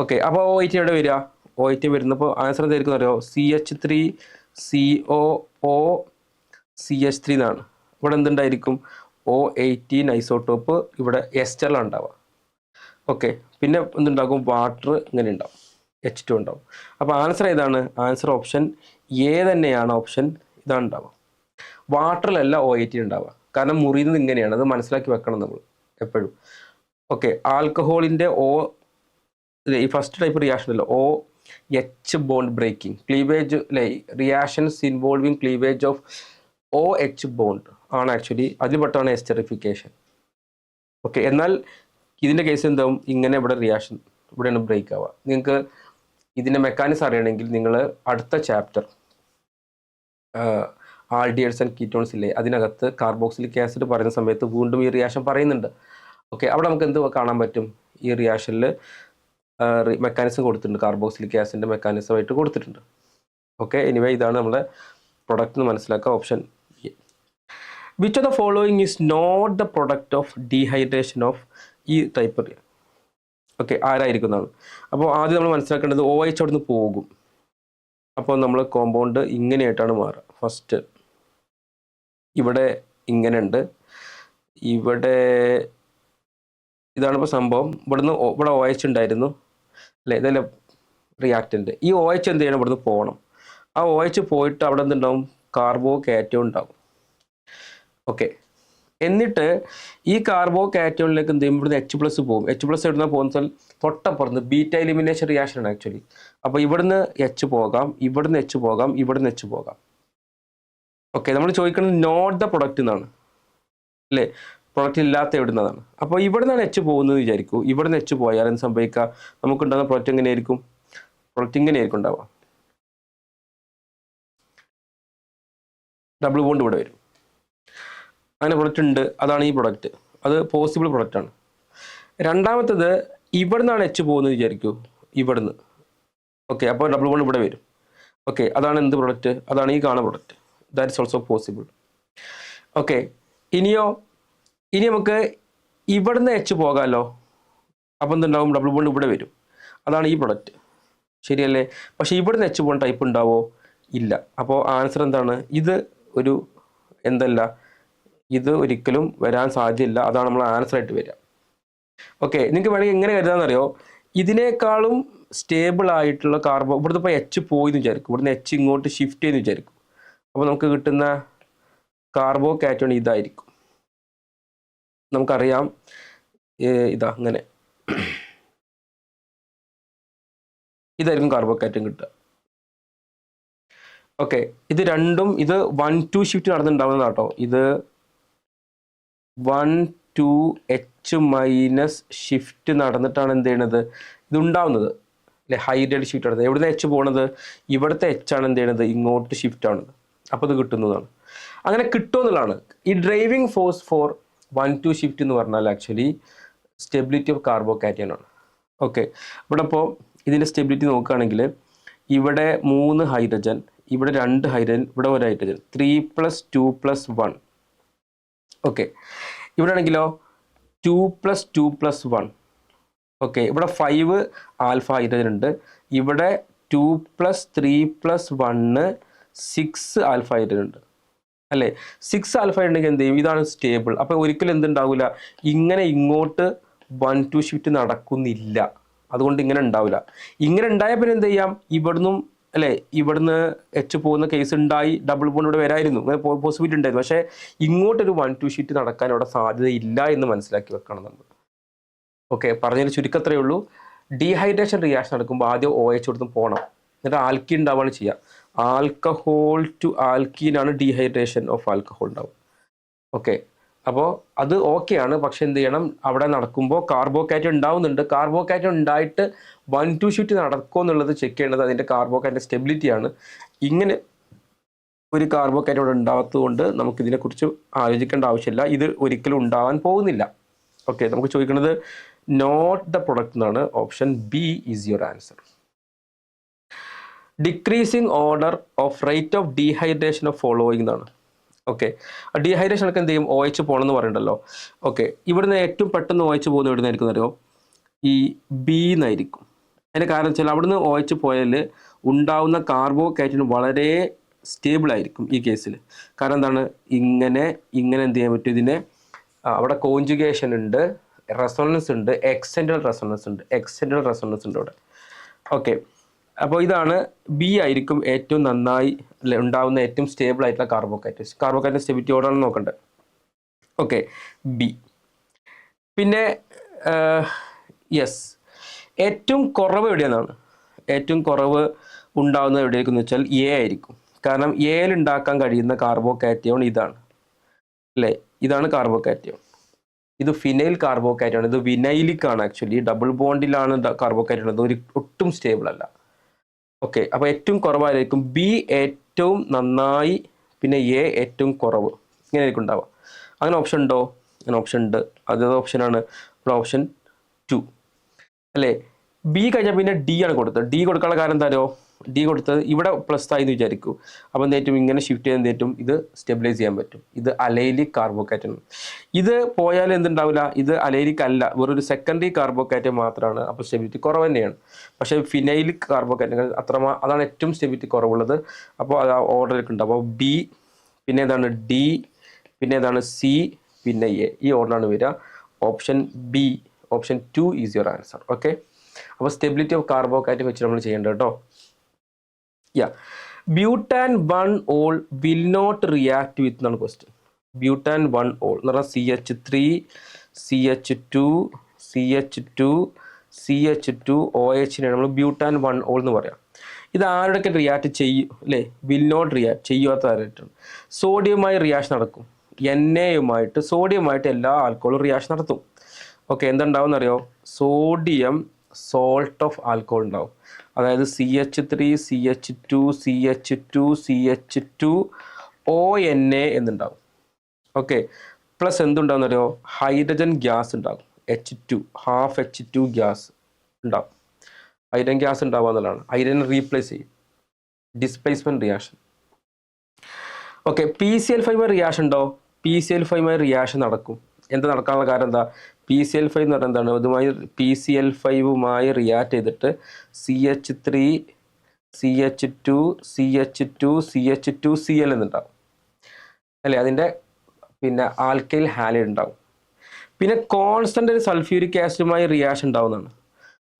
ഓക്കെ, അപ്പോൾ OH എവിടെ വരിക? OH വരുന്നപ്പോൾ ആൻസർ എന്തായിരിക്കും അറിയോ? CH3COOCH3 എന്നാണ്. ഇവിടെ എന്തുണ്ടായിരിക്കും? O18 ഐസോട്ടോപ്പ് ഇവിടെ എസ്റ്ററിലാണ് ഉണ്ടാവുക. ഓക്കെ, പിന്നെ എന്തുണ്ടാകും? വാട്ടർ ഇങ്ങനെ ഉണ്ടാവും, H2 ഉണ്ടാവും. അപ്പോൾ ആൻസർ ഏതാണ്? ആൻസർ ഓപ്ഷൻ എ തന്നെയാണ്. ഓപ്ഷൻ ഇതാണ് ഉണ്ടാവുക. വാട്ടറിലല്ല O18 ഉണ്ടാവുക. കാരണം മുറിയുന്നത് ഇങ്ങനെയാണ്. അത് മനസ്സിലാക്കി വെക്കണം നമ്മൾ എപ്പോഴും. ഓക്കെ, ആൽക്കഹോളിൻ്റെ ഈ ഫസ്റ്റ് ടൈപ്പ് റിയാക്ഷൻ അല്ല, OH ബോണ്ട് ബ്രേക്കിംഗ് ക്ലീവേജ് അല്ലെ, reactions involving cleavage of OH bond ആണ് ആക്ച്വലി. അതിൽപ്പെട്ടാണ് എസ്റ്ററിഫിക്കേഷൻ. ഓക്കെ, എന്നാൽ ഇതിൻ്റെ കേസ് എന്താവും? ഇങ്ങനെ ഇവിടെ റിയാക്ഷൻ ഇവിടെയാണ് ബ്രേക്ക് ആവുക. നിങ്ങൾക്ക് ഇതിൻ്റെ മെക്കാനിസം അറിയണമെങ്കിൽ നിങ്ങൾ അടുത്ത ചാപ്റ്റർ ആൾഡിഹൈഡ്സ് ആൻഡ് കീറ്റോൺസ് ഇല്ലേ, അതിനകത്ത് കാർബോക്സിലിക് ആസിഡ് പറയുന്ന സമയത്ത് വീണ്ടും ഈ റിയാക്ഷൻ പറയുന്നുണ്ട്. ഓക്കെ, അവിടെ നമുക്ക് എന്ത് കാണാൻ പറ്റും? ഈ റിയാക്ഷനിൽ മെക്കാനിസം കൊടുത്തിട്ടുണ്ട്, കാർബോക്സിലിക് ആസിഡിൻ്റെ മെക്കാനിസമായിട്ട് കൊടുത്തിട്ടുണ്ട്. ഓക്കെ, എനിവേ ഇതാണ് നമ്മുടെ പ്രൊഡക്റ്റ് എന്ന് മനസ്സിലാക്കുക. Option A. Which of the following is not the product of dehydration of ഈ ടൈപ്പ് റിയാക്ഷൻ? ഓക്കെ, ആരായിരിക്കുന്നതാണ്? അപ്പോൾ ആദ്യം നമ്മൾ മനസ്സിലാക്കേണ്ടത് OH അവിടെ നിന്ന് പോകും. അപ്പോൾ നമ്മൾ കോമ്പൗണ്ട് ഇങ്ങനെയായിട്ടാണ് മാറുക. ഫസ്റ്റ് ഇവിടെ ഇങ്ങനെ ഉണ്ട്, ഇവിടെ ഇതാണ് ഇപ്പോൾ സംഭവം. ഇവിടെ OH ഉണ്ടായിരുന്നു അല്ലേ, ഇതല്ലേ റിയാക്റ്റൻ്റ്. ഈ OH എന്ത് ചെയ്യണം? ഇവിടുന്ന് പോകണം. ആ OH പോയിട്ട് അവിടെ എന്തുണ്ടാവും? കാർബോകാറ്റോൺ ഉണ്ടാവും. ഓക്കെ, എന്നിട്ട് ഈ കാർബോകാറ്റോണിലേക്ക് എന്ത് ചെയ്യും? ഇവിടുന്ന് H+ പോകും. H+ ഇവിടുന്ന് പോകുന്ന തൊട്ടപ്പുറത്ത് ബീറ്റ എലിമിനേഷൻ റിയാക്ഷൻ ആണ് ആക്ച്വലി. അപ്പോൾ ഇവിടുന്ന് H പോകാം, ഇവിടുന്ന് H പോകാം, ഇവിടുന്ന് H പോകാം. ഓക്കെ, നമ്മൾ ചോദിക്കുന്നത് നോട്ട് ദ പ്രൊഡക്റ്റ് എന്നാണ് അല്ലേ, പ്രൊഡക്റ്റ് ഇല്ലാത്ത എവിടുന്നതാണ്. അപ്പോൾ ഇവിടെ നിന്നാണ് H പോകുന്നത് വിചാരിക്കൂ. ഇവിടുന്ന് H പോയാൽ എന്ത് സംഭവിക്കുക? നമുക്കുണ്ടാകുന്ന പ്രൊഡക്റ്റ് എങ്ങനെയായിരിക്കും? പ്രൊഡക്റ്റ് ഇങ്ങനെയായിരിക്കും ഉണ്ടാവുക. ഡബിൾ ബോണ്ട് ഇവിടെ വരും. അങ്ങനെ പ്രൊഡക്റ്റ് ഉണ്ട്, അതാണ് ഈ പ്രൊഡക്റ്റ്. അത് പോസിബിൾ പ്രൊഡക്റ്റാണ്. രണ്ടാമത്തത് ഇവിടെ നിന്നാണ് H പോകുന്നത് വിചാരിക്കൂ, ഇവിടുന്ന്. ഓക്കെ, അപ്പോൾ ഡബിൾ ബോണ്ട് ഇവിടെ വരും. ഓക്കെ, അതാണ് എന്ത് പ്രൊഡക്റ്റ്? അതാണ് ഈ കാണുന്ന product. That is also possible. Okay, ഇനി നമുക്ക് ഇവിടുന്ന് H പോകാമല്ലോ. അപ്പോൾ എന്തുണ്ടാവും? ഡബിൾ ബോണ്ട് ഇവിടെ വരും. അതാണ് ഈ പ്രൊഡക്റ്റ്, ശരിയല്ലേ? പക്ഷേ ഇവിടുന്ന് H പോകുന്ന ടൈപ്പ് ഉണ്ടാവോ? ഇല്ല. അപ്പോൾ ആൻസർ എന്താണ്? ഇത് ഒരു എന്തല്ല, ഇത് ഒരിക്കലും വരാൻ സാധ്യതയില്ല. അതാണ് നമ്മൾ ആൻസർ ആയിട്ട് വരിക. ഓക്കെ, നിങ്ങൾക്ക് വേണമെങ്കിൽ എങ്ങനെ കരുതാമെന്നറിയോ? ഇതിനേക്കാളും സ്റ്റേബിൾ ആയിട്ടുള്ള ഇവിടുന്ന് ഇപ്പോൾ H പോയി എന്ന് വിചാരിക്കും, ഇവിടുന്ന് H ഇങ്ങോട്ട് ഷിഫ്റ്റ് ചെയ്യുന്നു വിചാരിക്കും. അപ്പോൾ നമുക്ക് കിട്ടുന്ന കാർബോകാറ്റോൺ ഇതായിരിക്കും. നമുക്കറിയാം ഇതാ അങ്ങനെ ഇതായിരിക്കും കാർബോകാറ്റോൺ കിട്ടുക. ഓക്കെ, ഇത് രണ്ടും ഇത് 1-2 ഷിഫ്റ്റ് നടന്നിട്ടുണ്ടാവുന്ന കേട്ടോ. ഇത് 1-2 H- ഷിഫ്റ്റ് നടന്നിട്ടാണ് എന്ത് ചെയ്യണത്, ഇത് ഉണ്ടാവുന്നത് അല്ലെ, ഹൈഡ്രേറ്റ് ഷിഫ്റ്റ് നടന്നത്. എവിടുന്ന് H പോണത്, ഇവിടുത്തെ H ആണ് എന്ത് ചെയ്യണത്, ഇങ്ങോട്ട് ഷിഫ്റ്റ് ആണത്. അപ്പോൾ ഇത് കിട്ടുന്നതാണ്. അങ്ങനെ കിട്ടുമെന്നുള്ളതാണ്. ഈ ഡ്രൈവിംഗ് ഫോഴ്സ് ഫോർ 1-2 ഷിഫ്റ്റ് എന്ന് പറഞ്ഞാൽ ആക്ച്വലി സ്റ്റെബിലിറ്റി ഓഫ് കാർബോകാറ്റോൺ ആണ്. ഓക്കെ, ഇവിടെ ഇപ്പോൾ ഇതിൻ്റെ സ്റ്റെബിലിറ്റി നോക്കുകയാണെങ്കിൽ ഇവിടെ 3 ഹൈഡ്രജൻ, ഇവിടെ 2 ഹൈഡ്രജൻ, ഇവിടെ 1 ഹൈഡ്രജൻ, 3+2+1. ഓക്കെ, ഇവിടെ ആണെങ്കിലോ 2+2+1. ഓക്കെ, ഇവിടെ 5 ആൽഫ ഹൈഡ്രജൻ ഉണ്ട്. ഇവിടെ 2+3+1 6 ആൽഫ ഹൈഡ്രജൻ ഉണ്ട് അല്ലേ. 6 ആൽഫ ഉണ്ടെങ്കിൽ എന്ത് ചെയ്യും, ഇതാണ് സ്റ്റേബിൾ. അപ്പോൾ ഒരിക്കലും എന്തുണ്ടാവില്ല, ഇങ്ങനെ ഇങ്ങോട്ട് 1-2 ഷിഫ്റ്റ് നടക്കുന്നില്ല. അതുകൊണ്ട് ഇങ്ങനെ ഉണ്ടാവില്ല. ഇങ്ങനെ ഉണ്ടായ പിന്നെ എന്ത് ചെയ്യാം, ഇവിടുന്നും അല്ലേ, ഇവിടുന്ന് H പോകുന്ന കേസ് ഉണ്ടായി, ഡബിൾ ബോണ്ട് ഇവിടെ വരായിരുന്നു, അങ്ങനെ പോസിബിലിറ്റി ഉണ്ടായിരുന്നു. പക്ഷേ ഇങ്ങോട്ടൊരു 1-2 ഷിഫ്റ്റ് നടക്കാൻ അവിടെ സാധ്യതയില്ല എന്ന് മനസ്സിലാക്കി വെക്കണം നമ്മൾ. ഓക്കെ, പറഞ്ഞതിന് ചുരുക്കത്രേ ഉള്ളൂ. ഡീഹൈഡ്രേഷൻ റിയാക്ഷൻ നടക്കുമ്പോൾ ആദ്യം OH കൊടുത്തും പോകണം, എന്നിട്ട് ആൽക്കീൻ ഉണ്ടാവുകയാണ് ചെയ്യുക. ആൽക്കഹോൾ ടു ആൽക്കീനാണ് ഡീഹൈഡ്രേഷൻ ഓഫ് ആൽക്കഹോൾ ഉണ്ടാവും. ഓക്കെ, അപ്പോൾ അത് ഓക്കെയാണ്. പക്ഷെ എന്ത് ചെയ്യണം, അവിടെ നടക്കുമ്പോൾ കാർബോകാറ്റോൺ ഉണ്ടാവുന്നുണ്ട്. കാർബോകാറ്റോൺ ഉണ്ടായിട്ട് 1-2 ഷിഫ്റ്റ് നടക്കുമോ എന്നുള്ളത് ചെക്ക് ചെയ്യേണ്ടത് അതിൻ്റെ കാർബോകാറ്റോൺ സ്റ്റെബിലിറ്റിയാണ്. ഇങ്ങനെ ഒരു കാർബോകാറ്റോൺ ഉണ്ടാകാത്തതുകൊണ്ട് നമുക്കിതിനെക്കുറിച്ച് ആലോചിക്കേണ്ട ആവശ്യമില്ല. ഇത് ഒരിക്കലും ഉണ്ടാകാൻ പോകുന്നില്ല. ഓക്കെ, നമുക്ക് ചോദിക്കുന്നത് നോട്ട് ദ പ്രൊഡക്റ്റ് എന്നാണ്. Option B is your answer. Decreasing order of rate of dehydration of following എന്നാണ്. ഓക്കെ, ഡീഹൈഡ്രേഷൻ ഒക്കെ എന്ത് ചെയ്യും, OH പോകണമെന്ന് പറയണ്ടല്ലോ. ഓക്കെ, ഇവിടുന്ന് ഏറ്റവും പെട്ടെന്ന് OH പോകുന്ന എവിടെ നിന്നായിരിക്കും അറിയോ, ഈ ബി എന്നായിരിക്കും. അതിൻ്റെ കാരണം വെച്ചാൽ അവിടുന്ന് OH പോയാൽ ഉണ്ടാവുന്ന കാർബോകാറ്റോൺ വളരെ സ്റ്റേബിൾ ആയിരിക്കും ഈ കേസിൽ. കാരണം എന്താണ്, ഇങ്ങനെ എന്ത് ചെയ്യാൻ പറ്റും ഇതിനെ, അവിടെ കോഞ്ചുഗേഷൻ ഉണ്ട്, റെസൊണൻസ് ഉണ്ട്, എക്സ്റ്റെൻഡൽ റെസൊണൻസ് ഉണ്ട് അവിടെ. ഓക്കെ, അപ്പോൾ ഇതാണ് ബി ആയിരിക്കും ഏറ്റവും നന്നായി ഉണ്ടാവുന്ന ഏറ്റവും സ്റ്റേബിൾ ആയിട്ടുള്ള കാർബോകാറ്റോൺ സ്റ്റെബിലിറ്റി ഓർഡറാണ് നോക്കേണ്ടത്. Okay, B. പിന്നെ യെസ്, ഏറ്റവും കുറവ് എവിടെയാണെന്നാണ്. ഏറ്റവും കുറവ് ഉണ്ടാവുന്നത് എവിടെയായിരിക്കും വെച്ചാൽ എ ആയിരിക്കും. കാരണം എയിൽ ഉണ്ടാക്കാൻ കഴിയുന്ന കാർബോകാറ്റോൺ ഇതാണ് അല്ലേ, ഇതാണ് കാർബോകാറ്റോൺ. ഇത് ഫിനൈൽ കാർബോകാറ്റോൺ, ഇത് വിനൈലിക് ആണ് ആക്ച്വലി, ഡബിൾ ബോണ്ടിലാണ് കാർബോകാറ്റോൺ. അത് ഒട്ടും സ്റ്റേബിൾ അല്ല. ഓക്കെ, അപ്പോൾ ഏറ്റവും കുറവായിരിക്കും. ബി ഏറ്റവും നന്നായി, പിന്നെ എ ഏറ്റവും കുറവ്, ഇങ്ങനെ ആയിരിക്കും ഉണ്ടാവുക. അങ്ങനെ ഓപ്ഷൻ ഉണ്ടോ, അങ്ങനെ ഓപ്ഷൻ ഉണ്ട്. അത് ഓപ്ഷനാണ് ഇവിടെ ഓപ്ഷൻ 2 അല്ലേ. ബി കഴിഞ്ഞാൽ പിന്നെ ഡി ആണ് കൊടുത്തത്. ഡി കൊടുക്കാനുള്ള കാരണം എന്താണോ, ഡി കൊടുത്തത് ഇവിടെ പ്ലസ് ആയി എന്ന് വിചാരിക്കൂ. അപ്പോൾ എന്തേറ്റും ഇങ്ങനെ ഷിഫ്റ്റ് ചെയ്ത് എന്തേറ്റും ഇത് സ്റ്റെബിലൈസ് ചെയ്യാൻ പറ്റും. ഇത് അലൈലിക് കാർബോകാറ്റോൺ. ഇത് പോയാൽ എന്തുണ്ടാവില്ല, ഇത് അലൈലിക് അല്ല, വെറൊരു സെക്കൻഡറി കാർബോകാറ്റോൺ മാത്രമാണ്. അപ്പോൾ സ്റ്റെബിലിറ്റി കുറവ് തന്നെയാണ്. പക്ഷേ ഫിനൈലിക് കാർബോകാറ്റോൺ അതാണ് ഏറ്റവും സ്റ്റെബിലിറ്റി കുറവുള്ളത്. അപ്പോൾ അത് ഓർഡറിലേക്ക് ഉണ്ട്. അപ്പോൾ ബി, പിന്നെ ഏതാണ് ഡി, പിന്നെ ഏതാണ് സി, പിന്നെ എ, ഈ ഓർഡറാണ് വരിക. Option B, option 2 is your answer. Okay, അപ്പോൾ സ്റ്റെബിലിറ്റി ഓഫ് കാർബോകാറ്റോൺ വെച്ച് നമ്മൾ ചെയ്യേണ്ടത് കേട്ടോ. Butan 1-ol will not react with എന്നാണ് ക്വസ്റ്റ്യൻ. ബ്യൂട്ടാൻ 1-ol എന്ന് പറഞ്ഞാൽ CH3 CH2 CH2 CH2 OH നമ്മൾ ബ്യൂട്ടാൻ 1-ol എന്ന് പറയാം. ഇത് ആരുടെയൊക്കെ റിയാക്ട് ചെയ്യും അല്ലേ, വിൽ നോട്ട് റിയാക്ട് ചെയ്യാത്ത ആരായിട്ടാണ്. സോഡിയവുമായി റിയാക്ഷൻ നടക്കും, Naയുമായിട്ട് സോഡിയമായിട്ട് എല്ലാ ആൽക്കഹോളും റിയാക്ഷൻ നടത്തും. ഓക്കെ, എന്തുണ്ടാവും അറിയോ, സോഡിയം സോൾട്ട് ഓഫ് ആൽക്കഹോൾ ഉണ്ടാവും. അതായത് CH3 CH2 CH2 CH2 ONa എന്നുണ്ടാവും. Okay, plus എന്തുണ്ടാവും അറിയോ, ഹൈഡ്രജൻ ഗ്യാസ് ഉണ്ടാകും, H2 ഹാഫ് H2 ഗ്യാസ് ഉണ്ടാവും. ഹൈഡ്രജൻ ഗ്യാസ് ഉണ്ടാവുക എന്നുള്ളതാണ്. ഹൈഡ്രജൻ റീപ്ലേസ് ചെയ്യും, displacement reaction. Okay, PCl5 reaction ഉണ്ടോ, PCl5 റിയാക്ഷൻ നടക്കും. എന്താ നടക്കാനുള്ള കാരണം എന്താ, PCl5 എന്ന് പറഞ്ഞാൽ എന്താണ്, ഇതുമായി PCl5വുമായി റിയാക്ട് ചെയ്തിട്ട് CH3 CH2 CH2 CH2 Cl എന്നുണ്ടാവും അല്ലേ. അതിൻ്റെ പിന്നെ ആൽക്കൈൽ ഹാലൈഡ് ഉണ്ടാവും. പിന്നെ കോൺസ്റ്റന്റ് സൾഫ്യൂരിക് ആസിഡുമായി റിയാക്ഷൻ ഉണ്ടാവുന്നതാണ്.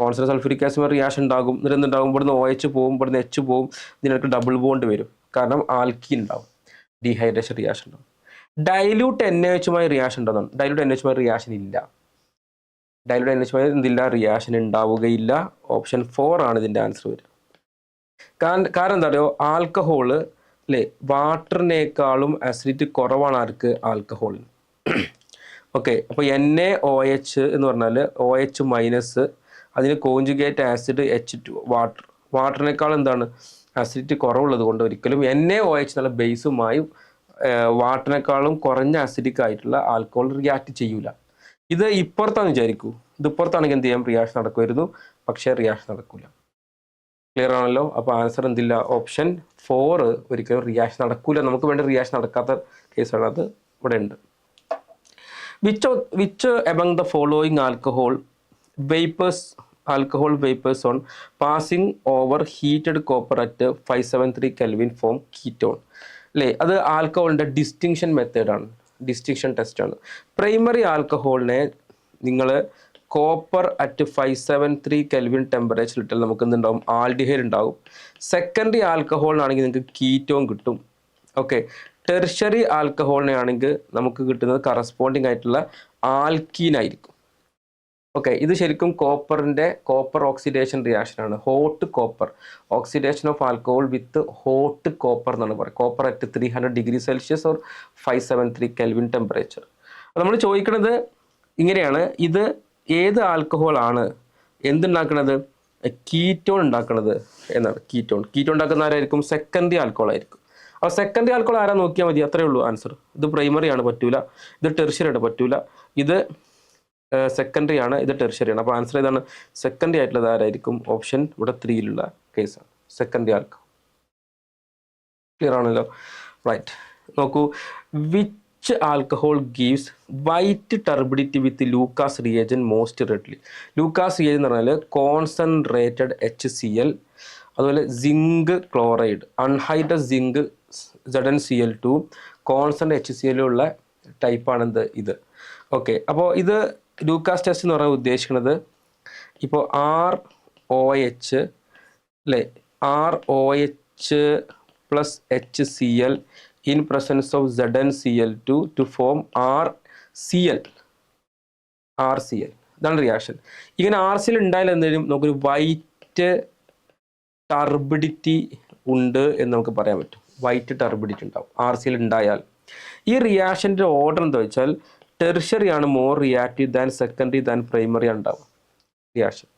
കോൺസ്റ്റന്റ് സൾഫ്യൂരിക് ആസിഡുമായി റിയാക്ഷൻ ഉണ്ടാകും. എന്നിട്ട് എന്തുണ്ടാകും, ഇവിടുന്ന് OH പോവും, ഇവിടുന്ന് H പോവും, ഇതിനൊക്കെ ഡബിൾ ബോണ്ട് വരും. കാരണം ആൽക്കീൻ ഉണ്ടാവും, ഡീഹൈഡ്രേഷൻ റിയാക്ഷൻ ഉണ്ടാവും. ഡൈല്യൂട്ട് NaOHുമായി റിയാക്ഷൻ ഉണ്ടെന്നാണ്. ഡൈല്യൂട്ട് NaOHുമായി റിയാക്ഷൻ ഇല്ല. ഡൈല്യൂട്ട് NaOHുമായി എന്തില്ല, റിയാക്ഷൻ ഉണ്ടാവുകയില്ല. ഓപ്ഷൻ 4 ആണ് ഇതിൻ്റെ ആൻസർ വരിക. കാരണം എന്താ പറയുക, ആൽക്കഹോള് അല്ലേ, വാട്ടറിനേക്കാളും അസിഡിറ്റി കുറവാണ് ആർക്ക്, ആൽക്കഹോളിന്. ഓക്കെ, അപ്പോൾ NaOH എന്ന് പറഞ്ഞാൽ OH മൈനസ്, അതിന് കോഞ്ചുഗേറ്റ് ആസിഡ് H2, വാട്ടറിനേക്കാൾ എന്താണ് അസിഡിറ്റി കുറവുള്ളത് കൊണ്ട് ഒരിക്കലും NaOH എന്നുള്ള ബേസുമായും വാട്ടറിനേക്കാളും കുറഞ്ഞ അസിഡിക് ആയിട്ടുള്ള ആൽക്കഹോൾ റിയാക്ട് ചെയ്യൂല. ഇത് ഇപ്പുറത്താണെന്ന് വിചാരിക്കൂ, ഇത് ഇപ്പുറത്താണെങ്കിൽ എന്ത് ചെയ്യാം, റിയാക്ഷൻ നടക്കുമായിരുന്നു. പക്ഷേ റിയാക്ഷൻ നടക്കില്ല. ക്ലിയർ ആണല്ലോ. അപ്പോൾ ആൻസർ എന്തില്ല, ഓപ്ഷൻ 4 ഒരിക്കലും റിയാക്ഷൻ നടക്കൂല. നമുക്ക് വേണ്ടി റിയാക്ഷൻ നടക്കാത്ത കേസാണ് അത് ഇവിടെ ഉണ്ട്. Which among the following alcohol vapours on passing over heated copper at 573 Kelvin form ketone അല്ലേ? അത് ആൽക്കഹോളിൻ്റെ ഡിസ്റ്റിങ്ഷൻ മെത്തേഡാണ്, ഡിസ്റ്റിങ്ഷൻ ടെസ്റ്റാണ്. പ്രൈമറി ആൽക്കഹോളിനെ നിങ്ങൾ കോപ്പർ അറ്റ് 573 Kelvin ടെമ്പറേച്ചർ ഇട്ടാൽ നമുക്ക് എന്തുണ്ടാവും, ആൽഡിഹൈഡ് ഉണ്ടാവും. സെക്കൻഡറി ആൽക്കഹോളിനാണെങ്കിൽ നിങ്ങൾക്ക് കീറ്റോൺ കിട്ടും. ഓക്കെ, ടെർഷറി ആൽക്കഹോളിനെ ആണെങ്കിൽ നമുക്ക് കിട്ടുന്നത് കറസ്പോണ്ടിങ് ആയിട്ടുള്ള ആൽക്കീൻ ആയിരിക്കും. ഓക്കെ, ഇത് ശരിക്കും കോപ്പർ ഓക്സിഡേഷൻ റിയാക്ഷൻ ആണ്. Hot copper oxidation of alcohol with hot copper എന്നാണ് പറയുക. Copper at 300 degree Celsius or 573 Kelvin temperature. നമ്മൾ ചോദിക്കുന്നത് ഇങ്ങനെയാണ്, ഇത് ഏത് ആൽക്കഹോൾ ആണ് എന്തുണ്ടാക്കുന്നത്, കീറ്റോൺ ഉണ്ടാക്കുന്നത് എന്നാണ്. കീറ്റോൺ ഉണ്ടാക്കുന്ന ആരായിരിക്കും, സെക്കൻഡറി ആൽക്കഹോൾ ആയിരിക്കും. അപ്പോൾ സെക്കൻഡറി ആൽക്കഹോൾ ആരാ നോക്കിയാൽ മതി, അത്രേ ഉള്ളൂ ആൻസർ. ഇത് പ്രൈമറി ആണ്, പറ്റൂല. ഇത് ടെർഷ്യറി ആണ്, പറ്റൂല. ഇത് സെക്കൻഡറി ആണ്, ഇത് ടെർഷ്യറി ആണ്. അപ്പോൾ ആൻസർ ഏതാണ്, സെക്കൻഡറി ആയിട്ടുള്ളത് ആരായിരിക്കും, ഓപ്ഷൻ ഇവിടെ 3 കേസാണ്, സെക്കൻഡറി ആൽക്കഹോൾ. ക്ലിയർ ആണല്ലോ, റൈറ്റ്. നോക്കൂ, which alcohol gives white turbidity with Lucas reagent most readily. Lucas reagent എന്ന് പറഞ്ഞാൽ കോൺസെൻട്രേറ്റഡ് HCl, അതുപോലെ zinc chloride, anhydrous zinc ZnCl2, concentrate HCl ഉള്ള ടൈപ്പാണ് എന്ത്, ഇത്. ഓക്കെ, അപ്പോൾ ഇത് ലൂക്കാസ് ടെസ്റ്റ് എന്ന് പറഞ്ഞാൽ ഉദ്ദേശിക്കുന്നത്, ഇപ്പോൾ ROH അല്ലേ, ROH plus HCl in presence of ZnCl2 to form RCl. ഇതാണ് റിയാക്ഷൻ. ഇങ്ങനെ RCl ഉണ്ടായാലും എന്തെങ്കിലും നമുക്കൊരു വൈറ്റ് ടർബിഡിറ്റി ഉണ്ട് എന്ന് നമുക്ക് പറയാൻ പറ്റും. വൈറ്റ് ടർബിഡിറ്റി ഉണ്ടാവും RCl ഉണ്ടായാൽ. ഈ റിയാക്ഷൻ്റെ ഓർഡർ എന്താ വെച്ചാൽ, ടെർഷ്യറി ആണ് more reactive than secondary than primary ഉണ്ടാവും റിയാക്ഷൻ.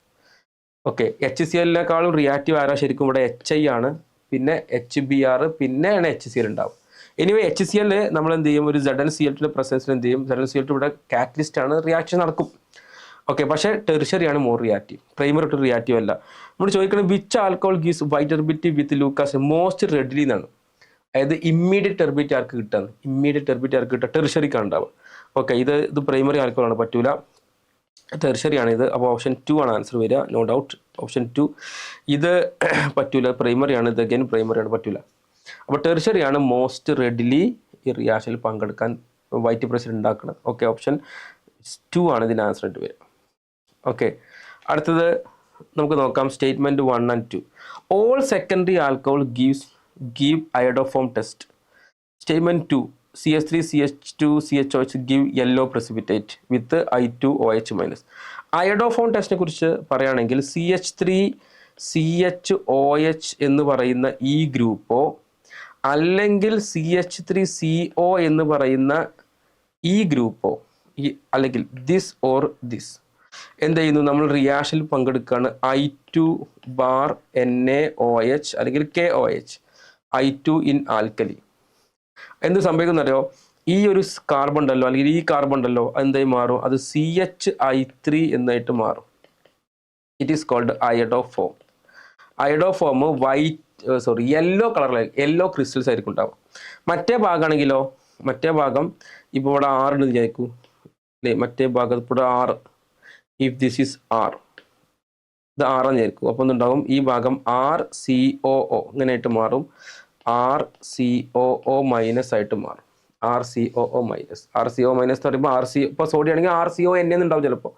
ഓക്കെ, HCl-നെക്കാളും റിയാക്റ്റീവ് ആരാ, ശരിക്കും ഇവിടെ HI ആണ്, പിന്നെ HBr, പിന്നെയാണ് HCl ഉണ്ടാവും. എനിവേ HCl നമ്മൾ എന്ത് ചെയ്യും, ഒരു ZnCl2 പ്രസൻസിൽ എന്ത് ചെയ്യും, ZnCl2 ഇവിടെ കാറ്റലിസ്റ്റ് ആണ്, റിയാക്ഷൻ നടക്കും. ഓക്കെ, പക്ഷേ ടെർഷ്യറി ആണ് മോർ റിയാക്റ്റീവ്, പ്രൈമറി ഒട്ടും റിയാക്റ്റീവ് അല്ല. നമ്മൾ ചോദിക്കുന്നത് which alcohol gives white turbidity with Lucas most readily എന്നാണ്. അതായത് ഇമ്മീഡിയറ്റ് ടർബിഡിറ്റി ആർക്ക് കിട്ടാന്ന്, ഇമ്മീഡിയറ്റ് ടർബിഡിറ്റി ആർക്ക് കിട്ടുക, ടെർഷ്യറിക്കാണ് ഉണ്ടാവുക. ഓക്കെ, ഇത് പ്രൈമറി ആൽക്കഹോൾ ആണ്, പറ്റൂല. ടെർഷ്യറി ആണ് ഇത്. അപ്പോൾ ഓപ്ഷൻ 2 ആണ് ആൻസർ വരിക, നോ ഡൗട്ട്. ഓപ്ഷൻ 2 ഇത് പറ്റൂല, പ്രൈമറി ആണ്, ഇത് അഗൈൻ പ്രൈമറി ആണ്, പറ്റൂല. അപ്പോൾ ടെർഷ്യറി ആണ് മോസ്റ്റ് റെഡിലി ഈ റിയാക്ഷനിൽ പങ്കെടുക്കാൻ വൈറ്റ് പ്രസിഡ് ഉണ്ടാക്കുന്നത്. ഓക്കെ, ഓപ്ഷൻ 2 ആണ് ഇതിൻ്റെ ആൻസർ ആയിട്ട് വരിക. ഓക്കെ, അടുത്തത് നമുക്ക് നോക്കാം statement 1 and 2. All secondary alcohol give iodoform test. Statement 2, CH3CH2CHOH give yellow precipitate with I2OH minus. Iodoform ടെസ്റ്റിനെ കുറിച്ച് പറയുകയാണെങ്കിൽ CH3CHOH എന്ന് പറയുന്ന ഈ ഗ്രൂപ്പോ അല്ലെങ്കിൽ CH3CO എന്ന് പറയുന്ന ഈ ഗ്രൂപ്പോ അല്ലെങ്കിൽ ദിസ് ഓർ ദിസ് എന്ത് ചെയ്യുന്നു, നമ്മൾ റിയാക്ഷനിൽ പങ്കെടുക്കുകയാണ്. I2 bar NaOH അല്ലെങ്കിൽ KOH, I2 in ആൽക്കലി. എന്ത് സംഭവിക്കുന്നറിയോ, ഈ ഒരു കാർബൺ ഉണ്ടല്ലോ അല്ലെങ്കിൽ ഈ കാർബൺ ഉണ്ടല്ലോ എന്തായി മാറും, അത് CHI3 എന്നായിട്ട് മാറും. It is called iodoform. Iodoform yellow കളറിലായി, യെല്ലോ ക്രിസ്റ്റൽസ് ആയിരിക്കും ഉണ്ടാവും. മറ്റേ ഭാഗമാണെങ്കിലോ, മറ്റേ ഭാഗം ഇപ്പോൾ ഇവിടെ 6 എന്ന് വിചാരിക്കൂ അല്ലേ, മറ്റേ ഭാഗം ഇപ്പോൾ 6, ഇഫ് ദിസ് ഈസ് R, ഇത് 6 എന്ന് വിചാരിക്കും. അപ്പോൾ എന്തുണ്ടാവും, ഈ ഭാഗം RCOO ഇങ്ങനെയായിട്ട് മാറും, RCOO മൈനസ് ആയിട്ട് മാറും. RCOO മൈനസ് എന്ന് പറയുമ്പോൾ ഇപ്പോൾ സോഡിയം ആണെങ്കിൽ RCON എന്നുണ്ടാവും ചിലപ്പോൾ.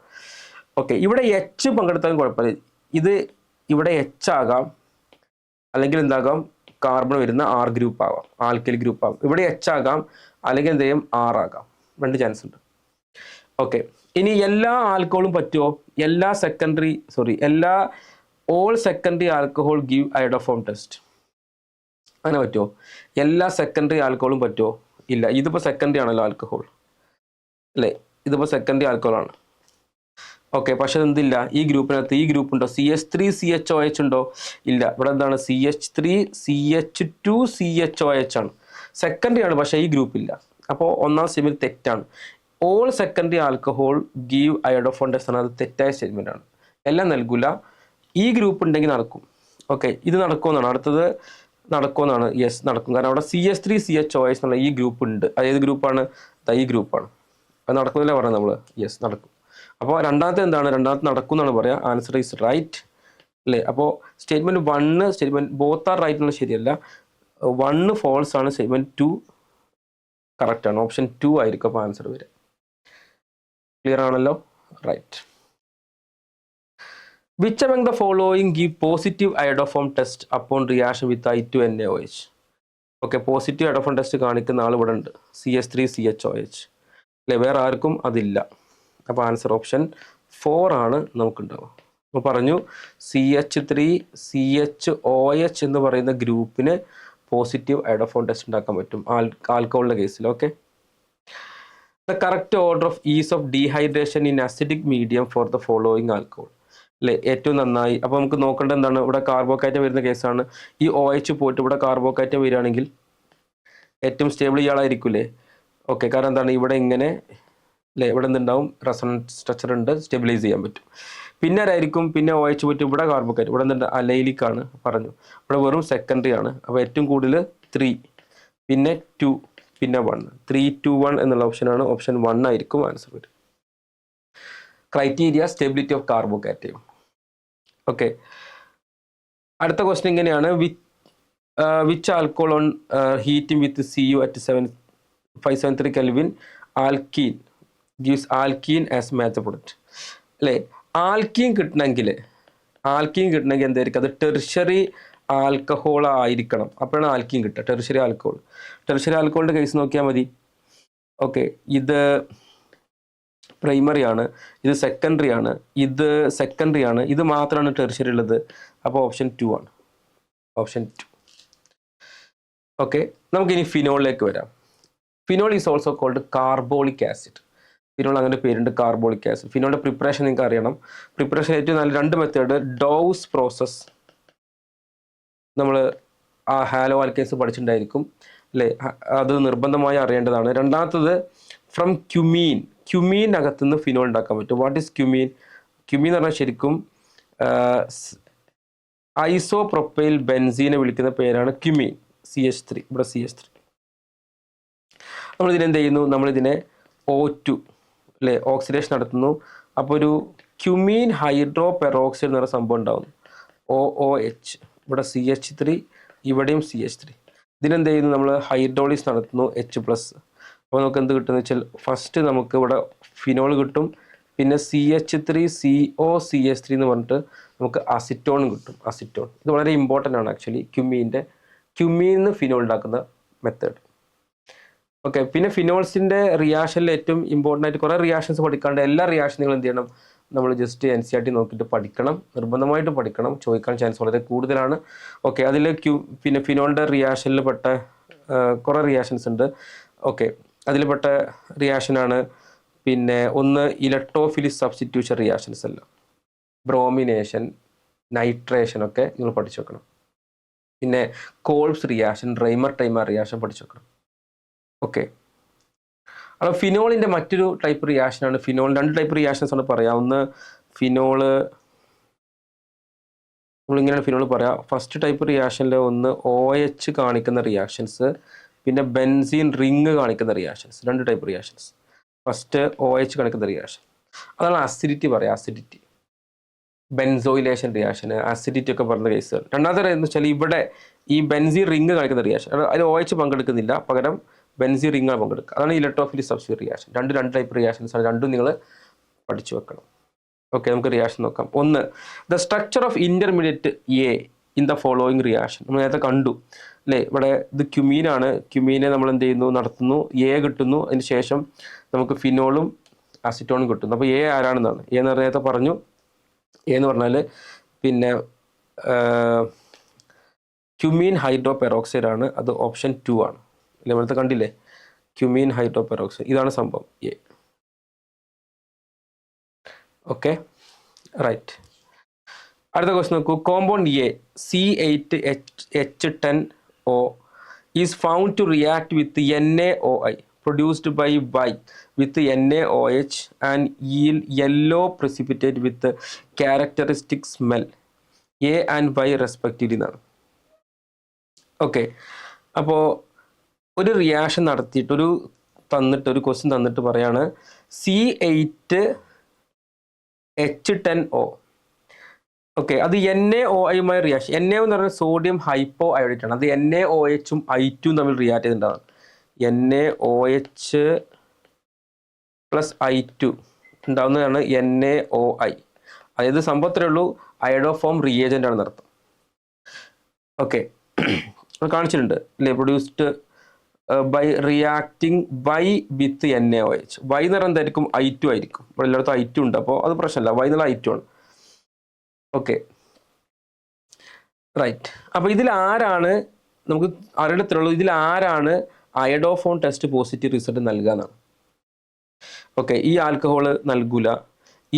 ഓക്കെ, ഇവിടെ H പങ്കെടുത്താലും കുഴപ്പമില്ല. ഇത് ഇവിടെ H ആകാം, അല്ലെങ്കിൽ എന്താകാം, കാർബൺ വരുന്ന R ഗ്രൂപ്പ് ആവാം, ആൽക്കലി ഗ്രൂപ്പ് ആവാം. ഇവിടെ H ആകാം, അല്ലെങ്കിൽ എന്ത് ചെയ്യും R ആകാം. രണ്ട് ചാൻസ് ഉണ്ട്. ഓക്കെ, ഇനി എല്ലാ ആൽക്കഹോളും പറ്റുമോ? All secondary alcohol give iodoform test. അങ്ങനെ പറ്റുമോ? എല്ലാ സെക്കൻഡറി ആൽക്കഹോളും പറ്റുമോ? ഇല്ല. ഇതിപ്പോൾ സെക്കൻഡറി ആണല്ലോ ആൽക്കഹോൾ അല്ലേ, ഇതിപ്പോൾ സെക്കൻഡറി ആൽക്കഹോളാണ്. ഓക്കെ, പക്ഷെ എന്തില്ല, ഈ ഗ്രൂപ്പിനകത്ത് ഈ ഗ്രൂപ്പ് ഉണ്ടോ? CH3CHOH ഉണ്ടോ? ഇല്ല. ഇവിടെ എന്താണ്? CH3CH2CHOH ആണ്. സെക്കൻഡറി ആണ്, പക്ഷേ ഈ ഗ്രൂപ്പ് ഇല്ല. അപ്പോൾ ഒന്നാം സ്റ്റേറ്റ്മെന്റ് തെറ്റാണ്. All secondary alcohol give iodoform test ആണ്. അത് തെറ്റായ സ്റ്റേറ്റ്മെന്റ് ആണ്. എല്ലാം നൽകില്ല. ഈ ഗ്രൂപ്പ് ഉണ്ടെങ്കിൽ നടക്കും. ഓക്കെ, ഇത് നടക്കുമെന്നാണ്. അടുത്തത് നടക്കുമെന്നാണ്. യെസ്, നടക്കും. കാരണം അവിടെ CH3CHOH എന്നുള്ള ഈ ഗ്രൂപ്പ് ഉണ്ട്. അത് ഏത് ഗ്രൂപ്പാണ്? ഈ ഗ്രൂപ്പാണ്. അത് നടക്കുന്നില്ല പറഞ്ഞത് നമ്മൾ. യെസ്, നടക്കും. അപ്പോൾ രണ്ടാമത്തെ എന്താണ്? രണ്ടാമത്തെ നടക്കും എന്നാണ് പറയുക. ആൻസർ ഈസ് റൈറ്റ് അല്ലേ? അപ്പോൾ statement 1 statement both are right എന്നുള്ള ശരിയല്ല. 1 ഫോൾസ് ആണ്, സ്റ്റേറ്റ്മെന്റ് 2 കറക്റ്റ് ആണ്. ഓപ്ഷൻ 2 ആയിരിക്കും അപ്പോൾ ആൻസർ വരിക. ക്ലിയർ ആണല്ലോ? Right. Which among the following give positive iodoform test upon reaction with I2NaOH? Okay, positive iodoform test കാണിക്കുന്ന ആൾ ഇവിടെ ഉണ്ട്. CH3CHOH അല്ലേ? വേറെ ആർക്കും അതില്ല. അപ്പോൾ ആൻസർ ഓപ്ഷൻ 4 ആണ് നമുക്കുണ്ടാവുക. അപ്പോൾ പറഞ്ഞു CH3CHOH എന്ന് പറയുന്ന ഗ്രൂപ്പിന് പോസിറ്റീവ് iodoform ടെസ്റ്റ് ഉണ്ടാക്കാൻ പറ്റും ആൽക്കഹോളിൻ്റെ കേസിൽ. Okay, the correct order of is of dehydration in acidic medium for the following alcohol അല്ലേ? ഏറ്റവും നന്നായി. അപ്പോൾ നമുക്ക് നോക്കേണ്ടത് എന്താണ്? ഇവിടെ കാർബോകാറ്റം വരുന്ന കേസാണ്. ഈ OH പോയിട്ട് ഇവിടെ കാർബോകാറ്റം വരികയാണെങ്കിൽ ഏറ്റവും സ്റ്റേബിൾ ഇയാളായിരിക്കില്ലേ? ഓക്കെ, കാരണം എന്താണ്? ഇവിടെ ഇങ്ങനെ അല്ലേ, ഇവിടെ എന്തുണ്ടാവും? റെസൊണൻസ് സ്ട്രക്ചർ ഉണ്ട്, സ്റ്റെബിലൈസ് ചെയ്യാൻ പറ്റും. പിന്നെ ആരായിരിക്കും? പിന്നെ OH പോയിട്ട് ഇവിടെ കാർബോകാറ്റം, ഇവിടെ എന്തുണ്ട്? അലൈലിക്കാണ് പറഞ്ഞു. ഇവിടെ വെറും സെക്കൻഡറി ആണ്. അപ്പോൾ ഏറ്റവും കൂടുതൽ 3, പിന്നെ 2, പിന്നെ 1. 3, 2, 1 എന്നുള്ള ഓപ്ഷനാണ്. ഓപ്ഷൻ 1 ആയിരിക്കും ആൻസർ വരും. Criteria stability of carbocation. Okay, അടുത്ത ക്വസ്റ്റ്യൻ ഇങ്ങനെയാണ്. Which alcohol on heating with Cu at 573 Kelvin alkene gives alkene as major product അല്ലേ? ആൽക്കീൻ കിട്ടണമെങ്കിൽ എന്തായിരിക്കും? അത് ടെർഷ്യറി ആൽക്കഹോൾ ആയിരിക്കണം. അപ്പോഴാണ് ആൽക്കീൻ കിട്ടുക. ടെർഷ്യറി ആൽക്കഹോളിൻ്റെ കേസ് നോക്കിയാൽ മതി. ഓക്കെ, ഇത് പ്രൈമറി ആണ്, ഇത് സെക്കൻഡറി ആണ്, ഇത് മാത്രമാണ് ടെർഷ്യറി ഉള്ളത്. അപ്പോൾ ഓപ്ഷൻ 2 ആണ്. ഓപ്ഷൻ 2. ഓക്കെ, നമുക്കിനി ഫിനോളിലേക്ക് വരാം. Phenol is also called carbolic acid. Phenol അങ്ങനെ പേരുണ്ട്, കാർബോളിക് ആസിഡ്. ഫിനോളിൻ്റെ പ്രിപ്പറേഷൻ നിങ്ങൾക്ക് അറിയണം. പ്രിപ്പറേഷൻ ഏറ്റവും നല്ല 2 മെത്തേഡ്. ഡോവ്സ് പ്രോസസ്, നമ്മൾ ആ ഹാലോ ആൽക്കേസ് പഠിച്ചിട്ടുണ്ടായിരിക്കും അല്ലേ? അത് നിർബന്ധമായി അറിയേണ്ടതാണ്. രണ്ടാമത്തത് ഫ്രം ക്യുമീനകത്തു നിന്ന് ഫിനോൾ ഉണ്ടാക്കാൻ പറ്റും. What is cumin? ക്യുമീൻ എന്ന് പറഞ്ഞാൽ ശരിക്കും ഐസോപ്രൊപ്പൈൽ ബെൻസീനെ വിളിക്കുന്ന പേരാണ് ക്യുമീൻ. CH3, ഇവിടെ CH3. നമ്മളിതിനെന്ത് ചെയ്യുന്നു? നമ്മളിതിനെ O2 അല്ലേ, ഓക്സിഡേഷൻ നടത്തുന്നു. അപ്പോൾ ഒരു ക്യുമീൻ ഹൈഡ്രോ പെറോക്സൈഡ് എന്ന് പറയുന്ന സംഭവം ഉണ്ടാകുന്നു. OOH, ഇവിടെ CH3, ഇവിടെയും CH3. ഇതിനെന്ത് ചെയ്യുന്നു? നമ്മൾ ഹൈഡ്രോളിസ് നടത്തുന്നു, H+. അപ്പോൾ നമുക്ക് എന്ത് കിട്ടുമെന്ന് വെച്ചാൽ ഫസ്റ്റ് നമുക്ക് ഇവിടെ ഫിനോൾ കിട്ടും, പിന്നെ CH3COCH3 എന്ന് പറഞ്ഞിട്ട് നമുക്ക് അസിറ്റോണും കിട്ടും. അസിറ്റോൺ ഇത് വളരെ ഇമ്പോർട്ടൻ്റ് ആണ് ആക്ച്വലി. ക്യുമീന്ന് ഫിനോൾ ഉണ്ടാക്കുന്ന മെത്തേഡ്. ഓക്കെ, പിന്നെ ഫിനോൾസിൻ്റെ റിയാക്ഷനിൽ ഏറ്റവും ഇമ്പോർട്ടൻ്റ് ആയിട്ട് കുറേ റിയാക്ഷൻസ് പഠിക്കാണ്ട് എല്ലാ റിയാക്ഷനുകളും എന്ത് ചെയ്യണം? നമ്മൾ ജസ്റ്റ് NCERT നോക്കിയിട്ട് പഠിക്കണം, നിർബന്ധമായിട്ട് പഠിക്കണം. ചോദിക്കാൻ ചാൻസ് വളരെ കൂടുതലാണ്. ഓക്കെ, അതിൽ പിന്നെ ഫിനോളിൻ്റെ റിയാക്ഷനിൽ പെട്ട കുറേ റിയാക്ഷൻസ് ഉണ്ട്. ഓക്കെ, അതിൽപ്പെട്ട റിയാക്ഷനാണ് പിന്നെ ഒന്ന് ഇലക്ട്രോഫിലിക് സബ്സ്റ്റിറ്റ്യൂഷൻ റിയാക്ഷൻസ് അല്ല, ബ്രോമിനേഷൻ, നൈട്രേഷൻ ഒക്കെ നിങ്ങൾ പഠിച്ചു വെക്കണം. പിന്നെ കോൾബ്സ് റിയാക്ഷൻ, റൈമർ ടൈമർ റിയാക്ഷൻ പഠിച്ചു വെക്കണം. ഓക്കെ, അപ്പോൾ ഫിനോളിൻ്റെ മറ്റൊരു ടൈപ്പ് റിയാക്ഷനാണ് ഫിനോൾ. 2 ടൈപ്പ് റിയാക്ഷൻസ് ആണ് പറയാം. ഒന്ന് ഫിനോള്, നമ്മളിങ്ങനെയാണ് ഫിനോൾ പറയാം. ഫസ്റ്റ് ടൈപ്പ് റിയാക്ഷനിൽ ഒന്ന് OH കാണിക്കുന്ന റിയാക്ഷൻസ്, പിന്നെ ബെൻസീൻ റിങ് കാണിക്കുന്ന reactions. 2 type reactions. First OH കാണിക്കുന്ന റിയാക്ഷൻ, അതാണ് അസിഡിറ്റി പറയാം. അസിഡിറ്റി, ബെൻസോയിലേഷൻ റിയാക്ഷൻ, അസിഡിറ്റി ഒക്കെ പറഞ്ഞ കേസുകൾ. രണ്ടാമത്തെ എന്ന് വെച്ചാൽ ഇവിടെ ഈ ബെൻസീൻ റിങ് കാണിക്കുന്ന റിയാക്ഷൻ, അതിൽ OH പങ്കെടുക്കുന്നില്ല, പകരം ബെൻസീൻ റിങ്ങാണ് പങ്കെടുക്കുക. അതാണ് electrophilic substitution reaction. 2 type reactions ആണ്. 2 നിങ്ങൾ പഠിച്ചു വെക്കണം. ഓക്കെ, നമുക്ക് റിയാക്ഷൻ നോക്കാം. ഒന്ന്, the structure of intermediate A in the following reaction. നമ്മൾ നേരത്തെ കണ്ടു അല്ലേ, ഇവിടെ ഇത് ക്യുമീനാണ്. ക്യുമീനെ നമ്മൾ എന്ത് ചെയ്യുന്നു, നടത്തുന്നു, എ കിട്ടുന്നു. അതിന് ശേഷം നമുക്ക് ഫിനോളും അസിറ്റോണും കിട്ടുന്നു. അപ്പോൾ എ ആരാണെന്നാണ്. എ എന്ന് പറഞ്ഞാൽ നേരത്തെ പറഞ്ഞു, എ എന്ന് പറഞ്ഞാൽ പിന്നെ ക്യുമീൻ ഹൈഡ്രോ പെറോക്സൈഡ് ആണ്. അത് ഓപ്ഷൻ 2 ആണ്. അല്ലേ, ഇവിടുത്തെ കണ്ടില്ലേ, ക്യുമീൻ ഹൈഡ്രോ പെറോക്സൈഡ്. ഇതാണ് സംഭവം എ. Okay, right. അടുത്ത ക്വസ്റ്റ്യൻ നോക്കൂ. Compound A C8H10O is found to react with NaOI produced by Y with NaOH and yield yellow precipitate with characteristic smell A and Y respectively എന്നാണ്. Okay, അപ്പോൾ ഒരു reaction നടത്തിയിട്ട് ഒരു question തന്നിട്ട് പറയാണ് C8H10O. Okay, അത് NaOIയുമായി reaction. NaO എന്ന് പറയുന്നത് സോഡിയം ഹൈപ്പോ അയോഡേറ്റ് ആണ്. അത് NaOHും I2 തമ്മിൽ റിയാക്ട് ചെയ്തിട്ടുണ്ടാകും. NaOH പ്ലസ് I2 ഉണ്ടാവുന്നതാണ് NaOI. അതായത് സംഭവത്തിലേ ഉള്ളൂ, അയഡോഫോം റിയേജൻ്റ് ആണ് നടത്തും. ഓക്കെ, കാണിച്ചിട്ടുണ്ട് അല്ലേ, produced by reacting Y with NaOH. Y എന്ന് പറയുന്നത് എന്തായിരിക്കും, I2 ആയിരിക്കും. ഇവിടെ എല്ലായിടത്തും I2 ഉണ്ട്, അപ്പോൾ അത് പ്രശ്നമല്ല. Y എന്നുള്ള I2 ആണ്. Okay, right. അപ്പോൾ ഇതിൽ ആരാണ്, നമുക്ക് അറിയത്തുള്ളൂ, ഇതിൽ ആരാണ് അയഡോഫോൺ ടെസ്റ്റ് പോസിറ്റീവ് റിസൾട്ട് നൽകുക എന്നാണ്. ഓക്കെ, ഈ ആൽക്കഹോൾ നൽകൂല,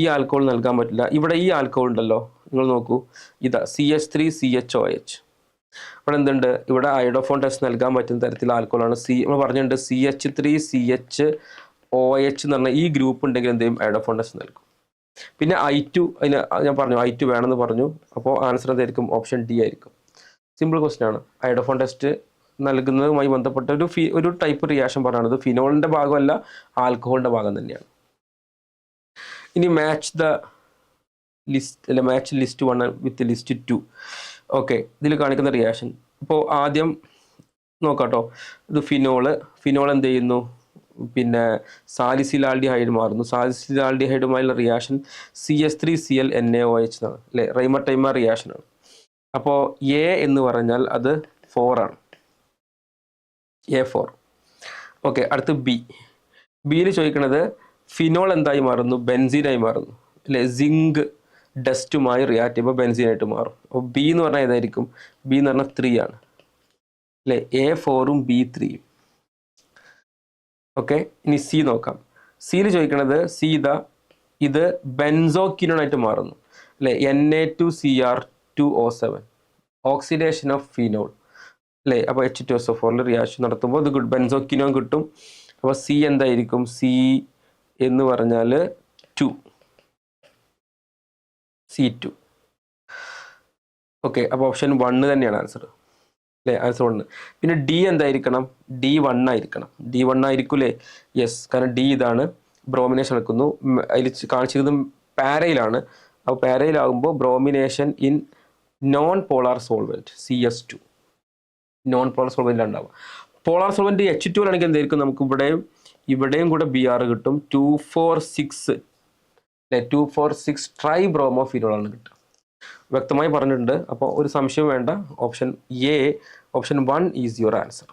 ഈ ആൽക്കഹോൾ നൽകാൻ പറ്റില്ല. ഇവിടെ ഈ ആൽക്കഹോൾ ഉണ്ടല്ലോ, നിങ്ങൾ നോക്കൂ, ഇതാ CH3CHOH. ഇവിടെ എന്തുണ്ട്, ഇവിടെ അയഡോഫോൺ ടെസ്റ്റ് നൽകാൻ പറ്റുന്ന തരത്തിലുള്ള ആൽക്കഹോളാണ്. നമ്മൾ പറഞ്ഞിട്ടുണ്ട് CH3CHOH എന്ന് പറഞ്ഞാൽ ഈ ഗ്രൂപ്പ് ഉണ്ടെങ്കിൽ എന്ത് ചെയ്യും, അയഡോഫോൺ ടെസ്റ്റ് നൽകും. പിന്നെ I2, അതിന് ഞാൻ പറഞ്ഞു I2 വേണമെന്ന് പറഞ്ഞു. അപ്പോൾ ആൻസർ എന്തായിരിക്കും, ഓപ്ഷൻ D ആയിരിക്കും. സിമ്പിൾ ക്വസ്റ്റ്യൻ ആണ്. അയഡോഫോൺ ടെസ്റ്റ് നൽകുന്നതുമായി ബന്ധപ്പെട്ട ഒരു ടൈപ്പ് റിയാക്ഷൻ പറയുന്നത് ഫിനോളിൻ്റെ ഭാഗമല്ല, ആൽക്കഹോളിൻ്റെ ഭാഗം തന്നെയാണ്. ഇനി മാച്ച് ദ ലിസ്റ്റ്, അല്ല match list 1 with list 2. Okay, ഇതിൽ കാണിക്കുന്ന റിയാക്ഷൻ ഇപ്പോൾ ആദ്യം നോക്കാട്ടോ. ഇത് ഫിനോൾ എന്ത് ചെയ്യുന്നു, പിന്നെ സാലിസിലാൽഡിഹൈഡ് മാറുന്നു. സാലിസിലാൽഡിഹൈഡുമായുള്ള റിയാക്ഷൻ CH3Cl NaOH എന്നാണ് അല്ലേ, റൈമർ റിയാക്ഷൻ ആണ്. അപ്പോൾ എ എന്ന് പറഞ്ഞാൽ അത് 4 ആണ്, A4. ഓക്കെ, അടുത്ത് ബിയിൽ ചോദിക്കുന്നത് ഫിനോൾ എന്തായി മാറുന്നു, ബെൻസീനായി മാറുന്നു അല്ലേ. സിങ്ക് ഡസ്റ്റുമായി റിയാക്ട് ചെയ്യുമ്പോൾ ബെൻസീനായിട്ട് മാറും. അപ്പോൾ ബി എന്ന് പറഞ്ഞാൽ ഏതായിരിക്കും, ബി എന്ന് പറഞ്ഞാൽ 3 ആണ് അല്ലേ, A4ഉം B3യും. ഓക്കെ, ഇനി സി നോക്കാം. സിയിൽ ചോദിക്കുന്നത് ഇത് ബെൻസോക്വിനോണായിട്ട് മാറുന്നു അല്ലേ, Na2Cr2O7, ഓക്സിഡേഷൻ ഓഫ് ഫിനോൾ അല്ലേ. അപ്പോൾ H2SO4 റിയാക്ഷൻ നടത്തുമ്പോൾ ഇത് ബെൻസോക്വിനോൺ കിട്ടും. അപ്പോൾ സി എന്തായിരിക്കും, സി എന്ന് പറഞ്ഞാൽ 2, C2. ഓക്കെ, അപ്പോൾ ഓപ്ഷൻ 1 തന്നെയാണ് ആൻസർ അല്ലേ, ആൻസർ 1. പിന്നെ ഡി എന്തായിരിക്കണം, D1 ആയിരിക്കണം. D1 ആയിരിക്കൂലേ, യെസ്, കാരണം ഡി ഇതാണ്, ബ്രോമിനേഷൻ എടുക്കുന്നു. അതിൽ കാണിച്ചിരുന്നത് പാരയിലാണ്. അപ്പോൾ പാരയിലാകുമ്പോൾ bromination in non polar solvent CS2, non polar solvent ഉണ്ടാവുക. പോളാർ സോൾവെൻറ്റ് H2 ആണെങ്കിൽ എന്തായിരിക്കും, നമുക്ക് ഇവിടെയും കൂടെ Br കിട്ടും. 246 അല്ലേ, 246 ട്രൈ ബ്രോമോ ഫിനോളാണ് കിട്ടുക. വ്യക്തമായി പറഞ്ഞിട്ടുണ്ട്. അപ്പോൾ ഒരു സംശയം വേണ്ട, option 1 is your answer.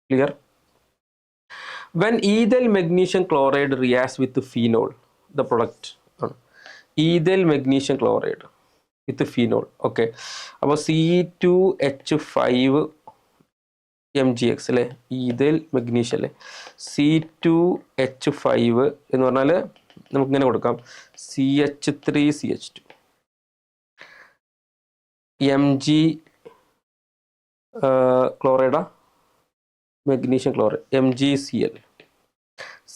Clear. When ethyl magnesium chloride reacts with phenol, the product ആണ് ഈഥൈൽ മെഗ്നീഷ്യം ക്ലോറൈഡ് വിത്ത് ഫീനോൾ. ഓക്കെ, അപ്പോൾ C2H5MgX അല്ലേ, ഈഥൈൽ മെഗ്നീഷ്യം അല്ലേ, C2H5 എന്ന് പറഞ്ഞാൽ നമുക്കിങ്ങനെ കൊടുക്കാം, CH3CH2 Mg ക്ലോറൈഡാ, magnesium chloride MgCl,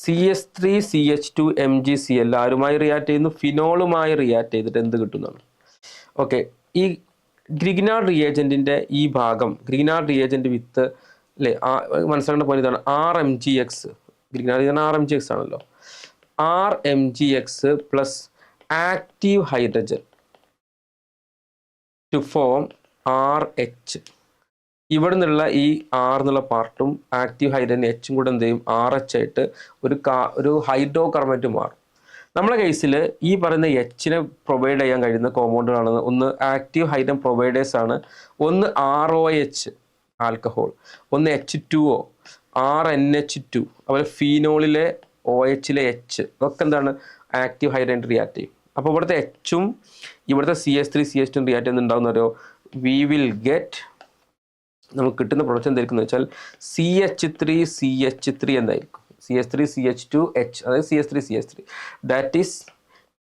CH3CH2 MgCl ആരുമായി റിയാക്ട് ചെയ്യുന്നു, ഫിനോളുമായി റിയാക്ട് ചെയ്തിട്ട് എന്ത് കിട്ടുന്നതാണ്. ഓക്കെ, ഈ ഗ്രിഗ്നാർഡ് റിയേജൻറ്റിൻ്റെ ഈ ഭാഗം, ഗ്രിഗ്നാർഡ് റിയേജൻറ്റ് വിത്ത് അല്ലേ, മനസ്സിലാക്കേണ്ട പോയിന്റ് ഇതാണ്, RMgX. ഗ്രിഗ്നാർഡ് റിയേജൻറ്റ് RMgX ആണല്ലോ, RMgX plus active hydrogen to form RH. ഇവിടെ നിന്നുള്ള ഈ R എന്നുള്ള പാർട്ടും ആക്റ്റീവ് ഹൈഡ്രജൻ Hും കൂടെ എന്ത് ചെയ്യും, RH ആയിട്ട് ഒരു ഹൈഡ്രോ കാർബണേറ്റ് മാറും. നമ്മളെ കേസിൽ ഈ പറയുന്ന എച്ചിനെ പ്രൊവൈഡ് ചെയ്യാൻ കഴിയുന്ന കോമ്പൗണ്ടുകളാണ് ഒന്ന് ആക്റ്റീവ് ഹൈഡ്രജൻ പ്രൊവൈഡേഴ്സ് ആണ്, ഒന്ന് ROH ആൽക്കഹോൾ, ഒന്ന് H2O, RNH2, അതുപോലെ ഫീനോളിലെ OHലെ H, ഇതൊക്കെ എന്താണ് ആക്റ്റീവ് ഹൈഡ്രജൻ റിയാക്റ്റീവ്. അപ്പോൾ ഇവിടുത്തെ എച്ചും ഇവിടുത്തെ CH3CH2 റിയാക്ട് ചെയ്യുന്നുണ്ടാവുന്നവരോ വി വിൽ ഗെറ്റ്, നമുക്ക് കിട്ടുന്ന പ്രൊഡക്റ്റ് എന്തായിരിക്കും വെച്ചാൽ CH3CH3 എന്തായിരിക്കും, CH3CH2H, അതായത് CH3CH3, that is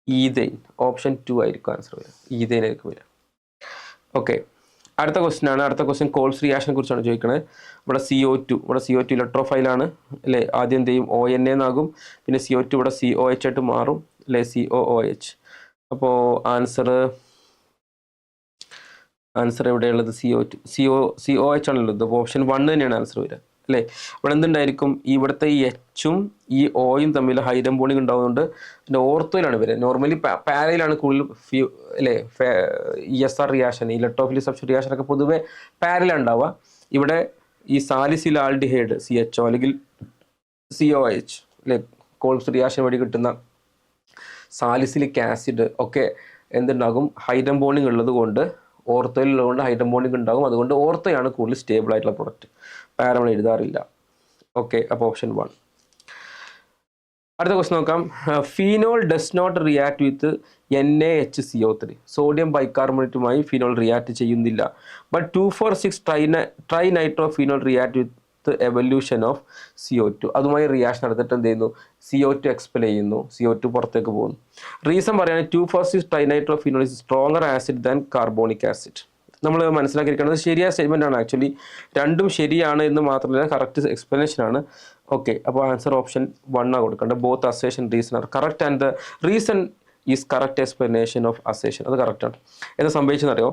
ethyne. Option 2 ആയിരിക്കും ആൻസർ വരിക, ഈഥൈൻ ആയിരിക്കും വരിക. ഓക്കെ, അടുത്ത ക്വസ്റ്റ്യൻ ആണ്. അടുത്ത ക്വസ്റ്റ്യൻ കോൾസ് റിയാക്ഷനെ കുറിച്ചാണ് ചോദിക്കുന്നത്. ഇവിടെ CO2, ഇവിടെ CO2 ഇലക്ട്രോഫൈലാണ് അല്ലേ, ആദ്യം എന്ത് ചെയ്യും ONA എന്നാകും, പിന്നെ CO2 ഇവിടെ COH ആയിട്ട് മാറും അല്ലേ, COOH. അപ്പോൾ ആൻസർ എവിടെയുള്ളത് COH ആണുള്ളത്. അപ്പോൾ ഓപ്ഷൻ 1 തന്നെയാണ് ആൻസർ വരിക അല്ലേ. ഇവിടെ എന്തുണ്ടായിരിക്കും, ഇവിടുത്തെ ഈ എച്ചും ഈ ഓയും തമ്മിൽ ഹൈഡ്രജൻ ബോണ്ടിങ് ഉണ്ടാവുന്നതുകൊണ്ട് പിന്നെ ഓർത്തോയിലാണ് വരിക. നോർമലി പാരയിലാണ് കൂടുതൽ അല്ലേ ESR reaction, electrophilic substitution reaction ഒക്കെ പൊതുവെ പാരയിലാണ് ഉണ്ടാവുക. ഇവിടെ ഈ സാലിസിൽ ആൽഡിഹൈഡ് CHO അല്ലെങ്കിൽ COH അല്ലേ, കോൾസ് റിയാക്ഷൻ വഴി കിട്ടുന്ന സാലിസിലിക് ആസിഡ് ഒക്കെ എന്തുണ്ടാകും, ഹൈഡ്രജൻ ബോണ്ടിങ് ഉള്ളത് കൊണ്ട്, ഓർത്തോയിലുള്ളതുകൊണ്ട് ഹൈഡ്രജൻ ബോണ്ടിങ് ഉണ്ടാകും. അതുകൊണ്ട് ഓർത്തോയാണ് കൂടുതൽ സ്റ്റേബിൾ ആയിട്ടുള്ള പ്രൊഡക്റ്റ്, പാര നമ്മൾ എഴുതാറില്ല. ഓക്കെ, അപ്പോൾ ഓപ്ഷൻ 1. അടുത്ത ക്വസ്റ്റ്യൻ നോക്കാം. Phenol does not react with NaHCO3. Sodium ബൈകാർബണേറ്റുമായി ഫീനോൾ റിയാക്ട് ചെയ്യുന്നില്ല. But 2,4,6 tri nitro phenol react with evolution of CO2. അതുമായി റിയാക്ഷൻ നടത്തിയിട്ട് എന്ത് ചെയ്യുന്നു, CO2 എക്സ്പെൽ ചെയ്യുന്നു, CO2 പുറത്തേക്ക് പോകുന്നു. റീസൺ പറയുകയാണെങ്കിൽ 2,4,6 trinitro phenol is stronger acid than carbonic acid. നമ്മൾ മനസ്സിലാക്കിയിരിക്കുന്നത് ശരിയായ സ്റ്റേറ്റ്മെൻ്റ് ആണ്. ആക്ച്വലി രണ്ടും ശരിയാണ് എന്ന് മാത്രമല്ല കറക്റ്റ് എക്സ്പ്ലനേഷൻ ആണ്. ഓക്കെ, അപ്പോൾ ആൻസർ ഓപ്ഷൻ 1 ആണ് കൊടുക്കേണ്ടത്. Both assertion reason are correct and the reason is correct explanation of assertion. അത് കറക്റ്റാണ്. എന്താ സംഭവിച്ചെന്നറിയോ,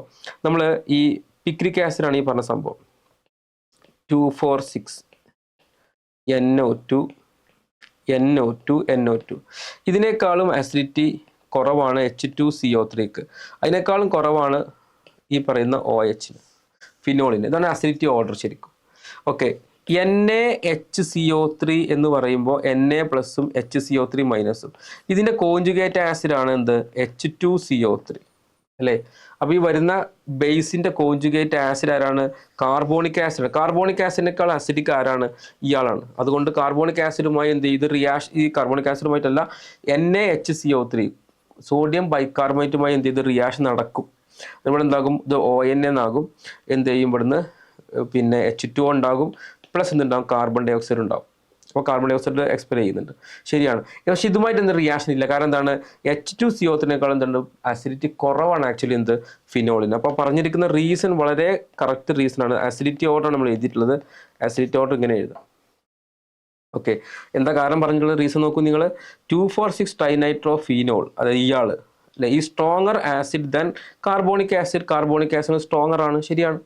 നമ്മൾ ഈ പിക്രിക് ആസിഡാണ് ഈ പറഞ്ഞ സംഭവം. 2,4,6 NO2 NO2. ഇതിനേക്കാളും അസിഡിറ്റി കുറവാണ് H2CO3ക്ക്, അതിനേക്കാളും കുറവാണ് ഈ പറയുന്ന OH ഫിനോളിന്. ഇതാണ് അസിഡിറ്റി ഓർഡർ ശരിക്കും. ഓക്കെ, NaHCO3 എന്ന് പറയുമ്പോൾ Na പ്ലസും HCO3 മൈനസും, ഇതിൻ്റെ കോഞ്ചുഗേറ്റ് ആസിഡാണ് എന്ത്, H2CO3 അല്ലേ. അപ്പോൾ ഈ വരുന്ന ബേസിൻ്റെ കോഞ്ചുഗേറ്റ് ആസിഡ് ആരാണ്, കാർബോണിക് ആസിഡ്. കാർബോണിക് ആസിഡിനേക്കാൾ അസിഡിക് ആരാണ്, ഇയാളാണ്. അതുകൊണ്ട് കാർബോണിക് ആസിഡുമായി എന്ത് ചെയ്ത് റിയാക്ഷൻ, ഈ കാർബോണിക് ആസിഡുമായിട്ടല്ല NaHCO3 സോഡിയം ബൈകാർബണേറ്റുമായി എന്ത് ചെയ്ത് റിയാക്ഷൻ നടക്കും. ഇവിടെ എന്താകും, ഇത് ONA എന്നാകും. എന്ത് ചെയ്യും, ഇവിടുന്ന് പിന്നെ H2O ഉണ്ടാകും, പ്ലസ് എന്തുണ്ടാകും, കാർബൺ ഡൈ ഓക്സൈഡ് ഉണ്ടാകും. അപ്പോൾ കാർബൺ ഡൈ ഓക്സൈഡ് എക്സ്പെൽ ചെയ്യുന്നുണ്ട്, ശരിയാണ്. പക്ഷേ ഇതുമായിട്ട് എന്ത് റിയാക്ഷൻ ഇല്ല. കാരണം എന്താണ്, H2CO3നേക്കാളും എന്തുണ്ട്, അസിഡിറ്റി കുറവാണ് ആക്ച്വലി എന്ത്, ഫിനോളിന്. അപ്പോൾ പറഞ്ഞിരിക്കുന്ന റീസൺ വളരെ കറക്റ്റ് റീസൺ ആണ്. അസിഡിറ്റി ഓർഡർ നമ്മൾ എഴുതിയിട്ടുള്ളത്, അസിഡിറ്റി ഓർഡർ ഇങ്ങനെ എഴുതാം. ഓക്കെ, എന്താ കാരണം പറഞ്ഞിട്ടുള്ള റീസൺ നോക്കൂ നിങ്ങൾ. 2,4,6 ട്രൈനൈട്രോ ഫീനോൾ, അതായത് ഇയാൾ അല്ലെ, ഈ stronger acid than carbonic acid. Carbonic acid stronger ആണ്, ശരിയാണ്.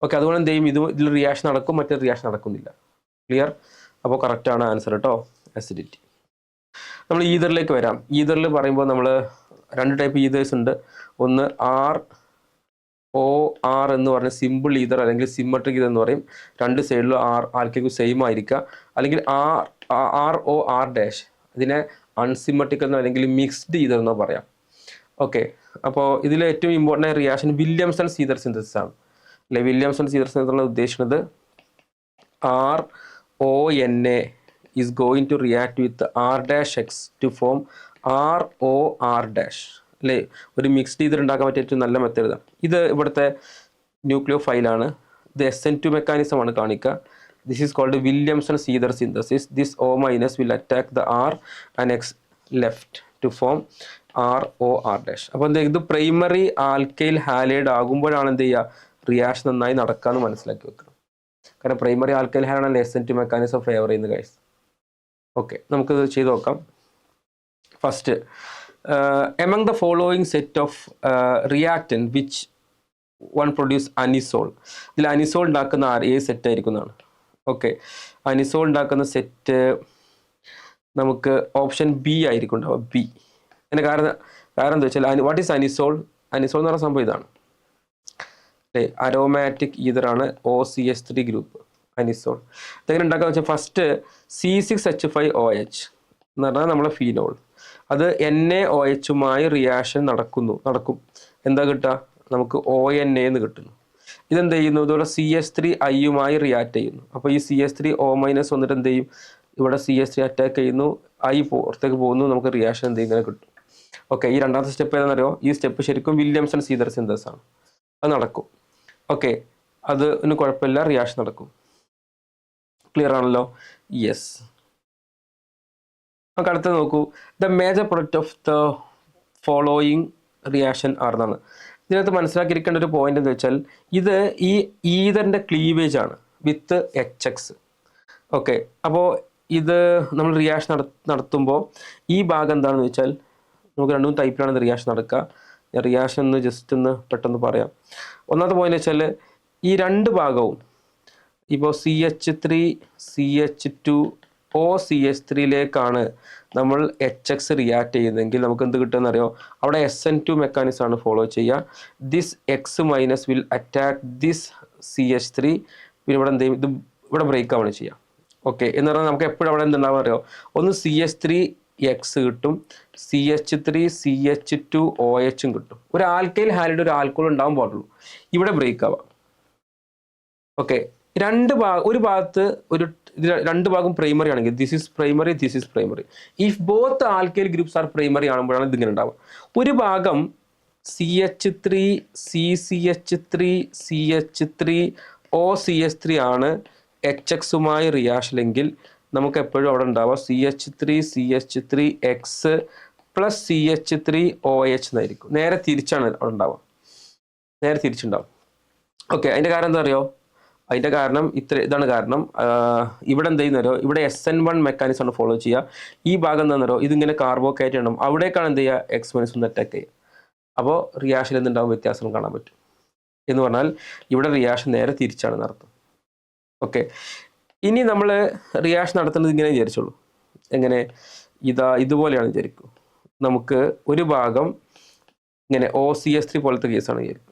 ഓക്കെ, അതുകൊണ്ട് എന്ത് ചെയ്യും, ഇതിൽ റിയാക്ഷൻ നടക്കും, മറ്റേ റിയാക്ഷൻ നടക്കുന്നില്ല. ക്ലിയർ? അപ്പോൾ കറക്റ്റാണ് ആൻസർ കേട്ടോ, അസിഡിറ്റി. നമ്മൾ ഈതറിലേക്ക് വരാം. ഈതറിൽ പറയുമ്പോൾ നമ്മൾ 2 ടൈപ്പ് ഈതേഴ്സ് ഉണ്ട്. ഒന്ന് ROR എന്ന് പറഞ്ഞ സിമ്പിൾ ഈതർ അല്ലെങ്കിൽ സിമ്മട്രിക് ഈതർ എന്ന് പറയും. 2 സൈഡിലും ആൽക്കൈൽ സെയിം ആയിരിക്കുക. അല്ലെങ്കിൽ ROR-, ഇതിനെ അൺസിമ്മട്രിക് എന്നോ അല്ലെങ്കിൽ മിക്സ്ഡ് ഈതർ എന്നോ പറയാം. ഓക്കെ, അപ്പോൾ ഇതിൽ ഏറ്റവും important reaction Williamson ether synthesis ആണ് അല്ലെ. വില്യംസൺ ഈതർ സിന്തസിസ് എന്നുള്ള ഉദ്ദേശിക്കുന്നത് RONA is going to react with R-X to form ROR- അല്ലേ. ഒരു മിക്സ്ഡ് ഈതർ ഉണ്ടാക്കാൻ പറ്റിയ ഏറ്റവും നല്ല മെത്തേഡ്. ഇത് ഇവിടുത്തെ ന്യൂക്ലിയോ ഫൈലാണ്. ഇത് SN2 മെക്കാനിസം ആണ് കാണിക്കുക. This is called Williamson ether synthesis. This O- will attack the R and X left to form ROR-. അപ്പോൾ എന്താ, ഇത് പ്രൈമറി ആൽക്കൈൽ ഹാലൈഡ് ആകുമ്പോഴാണ് എന്ത് ചെയ്യുക, റിയാക്ഷൻ നന്നായി നടക്കാമെന്ന് മനസ്സിലാക്കി വെക്കണം. കാരണം പ്രൈമറി ആൽക്കൈൽ ഹാലൈഡാണ് SN2 മെക്കാനിസം ഫേവർ ചെയ്യുന്ന ഗൈസ്. ഓക്കെ, നമുക്കിത് ചെയ്ത് നോക്കാം. First, among the following set of reactant which one produce anisole. ഇതിൽ അനിസോൾ ഉണ്ടാക്കുന്ന ഏത് സെറ്റ് ആയിരിക്കും എന്നാണ്. ഓക്കെ, അനിസോൾ ഉണ്ടാക്കുന്ന സെറ്റ് നമുക്ക് ഓപ്ഷൻ B ആയിരിക്കും ഉണ്ടാവുക, B. അതിന് കാരണം എന്താ വെച്ചാൽ, വാട്ട് ഈസ് അനിസോൾ? അനിസോൾ എന്ന് പറഞ്ഞ സംഭവം ഇതാണ് അല്ലേ, അരോമാറ്റിക് ഈതറാണ്, OCH3 ഗ്രൂപ്പ് അനിസോൾ. ഇതെങ്ങനെ ഉണ്ടാക്കാന്ന് വെച്ചാൽ, ഫസ്റ്റ് C6H5OH എന്ന് പറഞ്ഞാൽ നമ്മളെ ഫീനോൾ. അത് NaOHുമായി റിയാക്ഷൻ നടക്കും. എന്താ കിട്ടുക? നമുക്ക് ONA എന്ന് കിട്ടുന്നു. ഇതെന്ത് ചെയ്യുന്നു? ഇതുപോലെ CH3I റിയാക്ട് ചെയ്യുന്നു. അപ്പോൾ ഈ CH3O- വന്നിട്ട് എന്ത് ചെയ്യും? ഇവിടെ CH3 അറ്റാക്ക് ചെയ്യുന്നു, I പുറത്തേക്ക് പോകുന്നു, നമുക്ക് റിയാക്ഷൻ എന്ത് ചെയ്യുന്നത് കിട്ടും. ഓക്കെ, ഈ രണ്ടാമത്തെ സ്റ്റെപ്പ് ഏതാണെന്നറിയോ? ഈ സ്റ്റെപ്പ് ശരിക്കും വില്യംസൺ സീതർ സിന്തസിസ് ആണ്. അത് നടക്കും. ഓക്കെ, അതിന് കുഴപ്പമില്ല, റിയാക്ഷൻ നടക്കും. ക്ലിയർ ആണല്ലോ? യെസ്. നമുക്ക് അടുത്ത് നോക്കൂ. The major product of the following reaction ആർന്നാണ്. ഇതിനകത്ത് മനസ്സിലാക്കിയിരിക്കേണ്ട ഒരു പോയിന്റ് എന്ന് വെച്ചാൽ ഇത് ഈ ഈതറിൻ്റെ ക്ലീവേജ് ആണ് വിത്ത് HX. ഓക്കെ, അപ്പോൾ ഇത് നമ്മൾ റിയാക്ഷൻ നടത്തുമ്പോൾ ഈ ഭാഗം എന്താണെന്ന് വെച്ചാൽ നമുക്ക് രണ്ടും ടൈപ്പിലാണ് ഇത് റിയാക്ഷൻ നടക്കുക. ഞാൻ റിയാക്ഷൻ ഒന്ന് ജസ്റ്റ് ഒന്ന് പെട്ടെന്ന് പറയാം. ഒന്നാമത്തെ പോയിന്റ് വെച്ചാൽ ഈ രണ്ട് ഭാഗവും ഇപ്പോൾ CH3 CH2 OCH3യിലേക്കാണ് നമ്മൾ HX റിയാക്ട് ചെയ്യുന്നതെങ്കിൽ നമുക്ക് എന്ത് കിട്ടുമെന്ന് അറിയോ? അവിടെ SN2 മെക്കാനിസം ആണ് ഫോളോ ചെയ്യുക. This X- will attack this CH3. പിന്നെ ഇവിടെ എന്ത് ചെയ്യും? ഇത് ഇവിടെ ബ്രേക്ക് ആവുകയാണ് ചെയ്യുക. ഓക്കെ, എന്ന് പറഞ്ഞാൽ നമുക്ക് എപ്പോഴും അവിടെ എന്തുണ്ടാവും അറിയോ? ഒന്ന് CH3X കിട്ടും, CH3 CH2OH കിട്ടും. ഒരു ആൽക്കൈൽ ഹാലിഡ് ഒരു ആൽക്കോൾ ഉണ്ടാവാൻ പാടുള്ളൂ. ഇവിടെ ബ്രേക്ക് ആവാം. ഓക്കെ, ഒരു ഭാഗത്ത് രണ്ട് ഭാഗം പ്രൈമറി ആണെങ്കിൽ this is primary. If both alkyl groups are primary ആകുമ്പോഴാണ് ഇതിങ്ങനെ ഉണ്ടാവുക. ഒരു ഭാഗം CH3 CCH3 OCH3 ആണ് HX-മായി റിയാക്ഷനെങ്കിൽ നമുക്ക് എപ്പോഴും അവിടെ ഉണ്ടാവുക CH3X പ്ലസ് CH3OH എന്നായിരിക്കും. നേരെ തിരിച്ചാണ് അവിടെ ഉണ്ടാവുക, നേരെ തിരിച്ചുണ്ടാവും. ഓക്കെ, അതിൻ്റെ കാരണം എന്താ അറിയോ? അതിൻ്റെ കാരണം ഇതാണ് കാരണം. ഇവിടെ എന്ത് ചെയ്യുന്നവരോ, ഇവിടെ SN1 മെക്കാനിസം ആണ് ഫോളോ ചെയ്യുക. ഈ ഭാഗം എന്താണെന്നോ, ഇതിങ്ങനെ കാർബോഹൈഡ്രേറ്റ് ഉണ്ടാവും, അവിടേക്കാണ് എന്ത് ചെയ്യുക? X- അറ്റാക്ക് ചെയ്യുക. അപ്പോൾ റിയാക്ഷൻ എന്തുണ്ടാവും? വ്യത്യാസം കാണാൻ പറ്റും. എന്ന് പറഞ്ഞാൽ ഇവിടെ റിയാക്ഷൻ നേരെ തിരിച്ചാണ് നടത്തും. ഓക്കെ, ഇനി നമ്മൾ റിയാക്ഷൻ നടത്തുന്നത് ഇങ്ങനെ വിചാരിച്ചോളൂ. എങ്ങനെ? ഇതുപോലെയാണ് വിചാരിക്കും. നമുക്ക് ഒരു ഭാഗം ഇങ്ങനെ OCH3 പോലത്തെ കേസാണ് വിചാരിക്കും.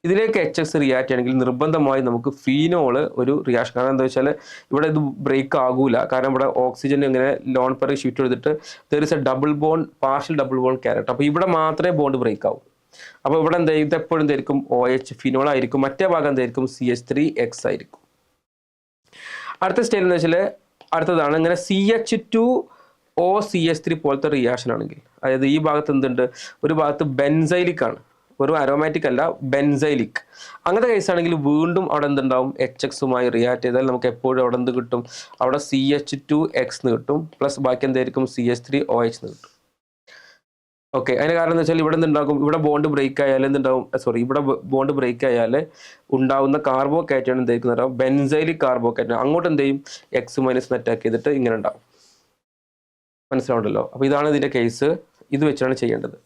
ഇതിലേക്ക് HX റിയാക്ട് ചെയ്യണമെങ്കിൽ നിർബന്ധമായി നമുക്ക് ഫീനോള് ഒരു റിയാക്ഷൻ. കാരണം എന്താ വെച്ചാൽ ഇവിടെ ഇത് ബ്രേക്ക് ആകൂല. കാരണം ഇവിടെ ഓക്സിജൻ ഇങ്ങനെ ലോൺ പെർ ഷിഫ്റ്റ് എടുത്തിട്ട് there is A partial double bond character. അപ്പോൾ ഇവിടെ മാത്രമേ ബോണ്ട് ബ്രേക്ക് ആവൂ. അപ്പോൾ ഇവിടെ എന്താ ഇത് എപ്പോഴും എന്തായിരിക്കും? OH ഫിനോൾ ആയിരിക്കും. മറ്റേ ഭാഗം എന്തായിരിക്കും? CH3X ആയിരിക്കും. അടുത്ത സ്റ്റേജ് എന്ന് വെച്ചാൽ അടുത്തതാണ് ഇങ്ങനെ CH2 OCH3 പോലത്തെ റിയാക്ഷൻ ആണെങ്കിൽ, അതായത് ഈ ഭാഗത്ത് എന്തുണ്ട്? ഒരു ഭാഗത്ത് ബെൻസൈലിക് ആണ്, ഒരു അരോമാറ്റിക് അല്ല, ബെൻസൈലിക്. അങ്ങനത്തെ കേസ് ആണെങ്കിൽ വീണ്ടും അവിടെ എന്തുണ്ടാവും? HX-മായി റിയാക്ട് ചെയ്താൽ നമുക്ക് എപ്പോഴും അവിടെ എന്ത് കിട്ടും? അവിടെ CH2X എന്ന് കിട്ടും, പ്ലസ് ബാക്കി എന്തായിരിക്കും? CH3OH എന്ന് കിട്ടും. ഓക്കെ, അതിന് കാരണം എന്ന് വെച്ചാൽ ഇവിടെ എന്തുണ്ടാകും? ഇവിടെ ബോണ്ട് ബ്രേക്ക് ആയാൽ എന്തുണ്ടാവും? ഇവിടെ ബോണ്ട് ബ്രേക്ക് ആയാൽ ഉണ്ടാവുന്ന കാർബോകാറ്റോൺ എന്തായിരിക്കും? ബെൻസൈലിക് കാർബോകാറ്റോൺ. അങ്ങോട്ട് എന്ത് ചെയ്യും? X- അറ്റാക്ക് ചെയ്തിട്ട് ഇങ്ങനെ ഉണ്ടാവും. മനസ്സിലാവുണ്ടല്ലോ? അപ്പോൾ ഇതാണ് ഇതിൻ്റെ കേസ്. ഇത് വെച്ചാണ് ചെയ്യേണ്ടത്.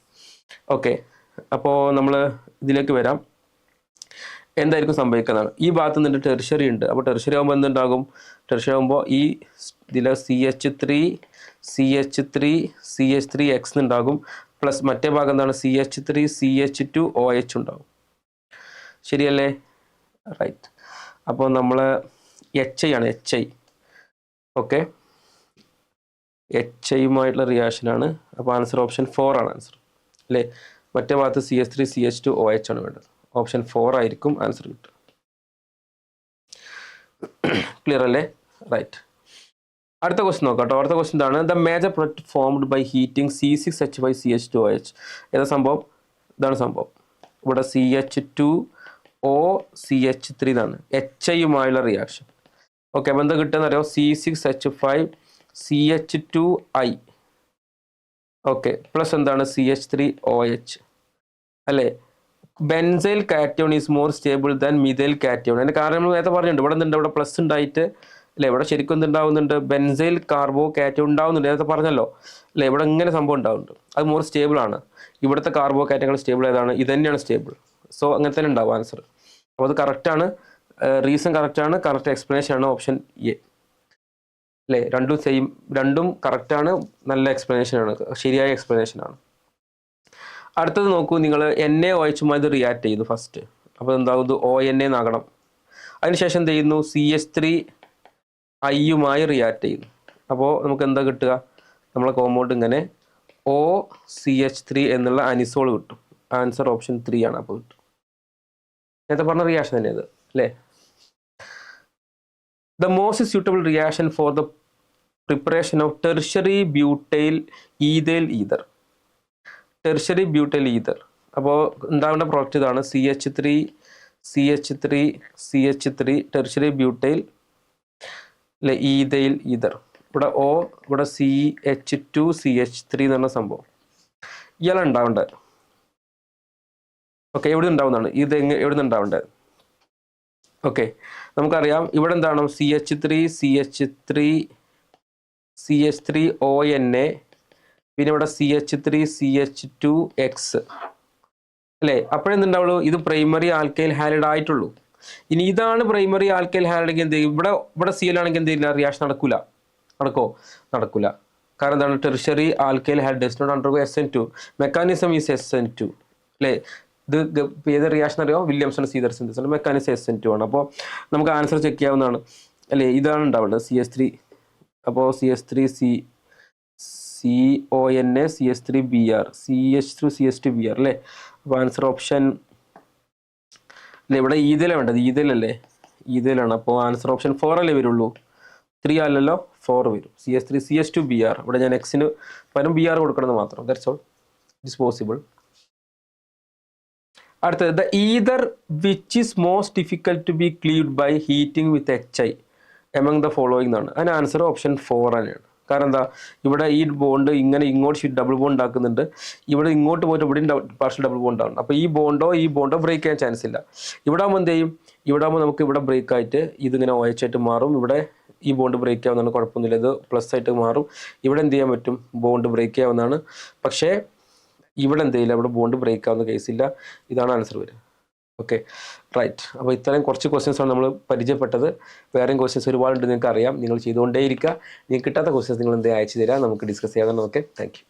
ഓക്കെ, അപ്പോൾ നമ്മൾ ഇതിലേക്ക് വരാം. എന്തായിരിക്കും സംഭവിക്കുന്നതാണ്? ഈ ഭാഗത്ത് നിന്നിട്ട് ടെർഷ്യറി ഉണ്ട്. അപ്പോൾ ടെർഷ്യറി ആകുമ്പോൾ എന്തുണ്ടാകും? ടെർഷ്യറി ആകുമ്പോൾ ഈ ഇതിൽ CH3CH3X ഉണ്ടാകും, പ്ലസ് മറ്റേ ഭാഗം എന്താണ്? CH3CH2OH ഉണ്ടാകും. ശരിയല്ലേ? റൈറ്റ്. അപ്പോൾ നമ്മൾ HI ആണ്, HI. ഓക്കെ, HIയുമായിട്ടുള്ള റിയാക്ഷനാണ്. അപ്പോൾ ആൻസർ ഓപ്ഷൻ 4 ആണ് ആൻസർ അല്ലേ? മറ്റേ ഭാഗത്ത് CH3CH2OH ആണ് വേണ്ടത്. ഓപ്ഷൻ 4 ആയിരിക്കും ആൻസർ കിട്ടുക. ക്ലിയർ അല്ലേ? റൈറ്റ്. അടുത്ത ക്വസ്റ്റ്യൻ നോക്കാം കേട്ടോ. അടുത്ത ക്വസ്റ്റ്യൻ എന്താണ്? The major product formed by heating C6H5CH2OH. ഏതാ സംഭവം? ഇതാണ് സംഭവം. ഇവിടെ CH2OCH3 എന്നാണ് HIയുമായുള്ള റിയാക്ഷൻ. ഓക്കെ, അപ്പോൾ എന്താ കിട്ടുക അറിയാം? C6H5CH2I. ഓക്കെ, പ്ലസ് എന്താണ്? CH3OH അല്ലേ? Benzyl cation is more stable than methyl cation. അതിൻ്റെ കാരണം നമ്മൾ നേരത്തെ പറഞ്ഞിട്ടുണ്ട്. ഇവിടെ എന്തുണ്ട്? ഇവിടെ പ്ലസ് ഉണ്ടായിട്ട് അല്ലേ? ഇവിടെ ശരിക്കും എന്തുണ്ടാവുന്നുണ്ട്? ബെൻസൈൽ കാർബോകാറ്റോൺ ഉണ്ടാവുന്നുണ്ട്. നേരത്തെ പറഞ്ഞല്ലോ അല്ലേ? ഇവിടെ ഇങ്ങനെ സംഭവം ഉണ്ടാവുന്നുണ്ട്. അത് മോർ സ്റ്റേബിൾ ആണ്. ഇവിടുത്തെ കാർബോകാറ്റോൺ സ്റ്റേബിൾ ഏതാണ്? ഇത് തന്നെയാണ് സ്റ്റേബിൾ. സോ അങ്ങനെ തന്നെ ഉണ്ടാവും ആൻസർ. അപ്പോൾ അത് കറക്റ്റാണ്, റീസൺ കറക്റ്റാണ്, കറക്റ്റ് എക്സ്പ്ലനേഷൻ ആണ് ഓപ്ഷൻ എ അല്ലേ? രണ്ടും സെയിം, രണ്ടും കറക്റ്റാണ്, നല്ല എക്സ്പ്ലനേഷനാണ്, ശരിയായ എക്സ്പ്ലനേഷനാണ്. അടുത്തത് നോക്കൂ. നിങ്ങൾ NaOH-മായി ഇത് റിയാക്ട് ചെയ്യുന്നു ഫസ്റ്റ്. അപ്പോൾ എന്താകും? ഇത് ONA എന്നാകണം. അതിനുശേഷം എന്ത് ചെയ്യുന്നു? CH3Iയുമായി റിയാക്ട് ചെയ്യുന്നു. അപ്പോൾ നമുക്ക് എന്താ കിട്ടുക? നമ്മളെ കോമ്പൗണ്ട് ഇങ്ങനെ OCH3 എന്നുള്ള അനിസോൾ കിട്ടും. ആൻസർ ഓപ്ഷൻ 3 ആണ്. അപ്പോൾ കിട്ടും. നേരത്തെ പറഞ്ഞ റിയാക്ഷൻ തന്നെ അത് അല്ലേ? The most suitable reaction for the preparation of tertiary butyl ethyl ether. Tertiary butyl ether. അപ്പോൾ ഉണ്ടാവേണ്ട പ്രോഡക്റ്റ് ഇതാണ്, CH3 ടെർഷ്യറി ബ്യൂട്ടൈൽ അല്ലെ ഈഥൈൽ ഈതർ. ഇവിടെ O, ഇവിടെ CH2CH3 എന്ന് പറഞ്ഞ സംഭവം ഇയാളാണ് ഉണ്ടാവേണ്ടത്. ഓക്കെ, എവിടെ ഉണ്ടാവുന്നതാണ് ഇത്, എവിടെ നിന്ന് ഉണ്ടാവേണ്ടത്? ഓക്കെ, നമുക്കറിയാം ഇവിടെ എന്താണ് CH3ONA, പിന്നെ ഇവിടെ CH3CH2X അല്ലേ? അപ്പോഴെന്തുണ്ടാവുള്ളൂ, ഇത് പ്രൈമറി ആൽക്കൈൽ ഹാലൈഡ് ആയിട്ടുള്ളൂ. ഇനി ഇതാണ് പ്രൈമറി ആൽക്കൈൽ ഹാലൈഡ്, എന്ത് ചെയ്യും? ഇവിടെ CL ആണെങ്കിൽ എന്ത് ചെയ്യില്ല, റിയാക്ഷൻ നടക്കൂല. നടക്കൂല. കാരണം എന്താണ്, tertiary alkyl halide does not undergo SN2. Mechanism is SN2 അല്ലേ? ഇത് ഏത് റിയാക്ഷൻ അറിയോ? Williamson സീതർ synthesis. മെക്കാനിസം SN2 ആണ്. അപ്പോൾ നമുക്ക് ആൻസർ ചെക്ക് ചെയ്യാവുന്നതാണ് അല്ലേ? ഇതാണ് ഉണ്ടാവേണ്ടത് CH3. അപ്പോൾ CH3CONA CH3Br CH2CH2Br അല്ലേ? അപ്പോൾ ആൻസർ ഓപ്ഷൻ അല്ലേ? ഇവിടെ ഈഥൈലാണ് വേണ്ടത്, ഈഥൈലാണ്. അപ്പോൾ ആൻസർ ഓപ്ഷൻ 4 അല്ലേ വരുള്ളൂ? 3 അല്ലല്ലോ, 4 വരും. CH3CH2Br. ഇവിടെ ഞാൻ എക്സിന് പകരം BR കൊടുക്കണമെന്ന് മാത്രം. That's all. It is possible. അടുത്തത്, the ether which is most difficult to be cleaved by heating with HI among the following എന്നാണ്. അതിന് ആൻസർ ഓപ്ഷൻ 4 തന്നെയാണ്. കാരണം എന്താ, ഇവിടെ ഈ ബോണ്ട് ഇങ്ങനെ ഇങ്ങോട്ട് ഡബിൾ ബോണ്ട് ആക്കുന്നുണ്ട്, ഇവിടെ ഇങ്ങോട്ട് പോയിട്ട് ഇവിടെ പാർഷ്യൽ ഡബിൾ ബോണ്ട് ആണ്. അപ്പോൾ ഈ ബോണ്ടോ ബ്രേക്ക് ചെയ്യാൻ ചാൻസ് ഇല്ല. ഇവിടെ ആകുമ്പോൾ എന്ത് ചെയ്യും, ഇവിടെ ആകുമ്പോൾ നമുക്ക് ഇവിടെ ബ്രേക്ക് ആയിട്ട് ഇതിങ്ങനെ OH ആയിട്ട് മാറും. ഇവിടെ ഈ ബോണ്ട് ബ്രേക്ക് ചെയ്യാവുന്നതാണ്, കുഴപ്പമൊന്നുമില്ല. ഇത് പ്ലസ് ആയിട്ട് മാറും. ഇവിടെ എന്ത് ചെയ്യാൻ പറ്റും, ബോണ്ട് ബ്രേക്ക് ചെയ്യാവുന്നതാണ്. പക്ഷേ ഇവിടെ എന്ത് ചെയ്യില്ല, ഇവിടെ ബോണ്ട് ബ്രേക്ക് ആവുന്ന കേസില്ല. ഇതാണ് ആൻസർ വരിക. Okay, right. അപ്പോൾ ഇത്രയും കുറച്ച് ക്വസ്റ്റ്യൻസാണ് നമ്മൾ പരിചയപ്പെട്ടത്. വേറെയും ക്വസ്റ്റ്യൻസ് ഒരുപാടുണ്ട്, നിങ്ങൾക്ക് അറിയാം. നിങ്ങൾ ചെയ്തുകൊണ്ടേയിരിക്കുക. നിങ്ങൾക്ക് കിട്ടാത്ത ക്വസ്റ്റ്യൻസ് നിങ്ങൾ എന്തെങ്കിലും അയച്ചു തരാം, നമുക്ക് ഡിസ്കസ് ചെയ്യാവുന്നതാണ്. Okay, thank you.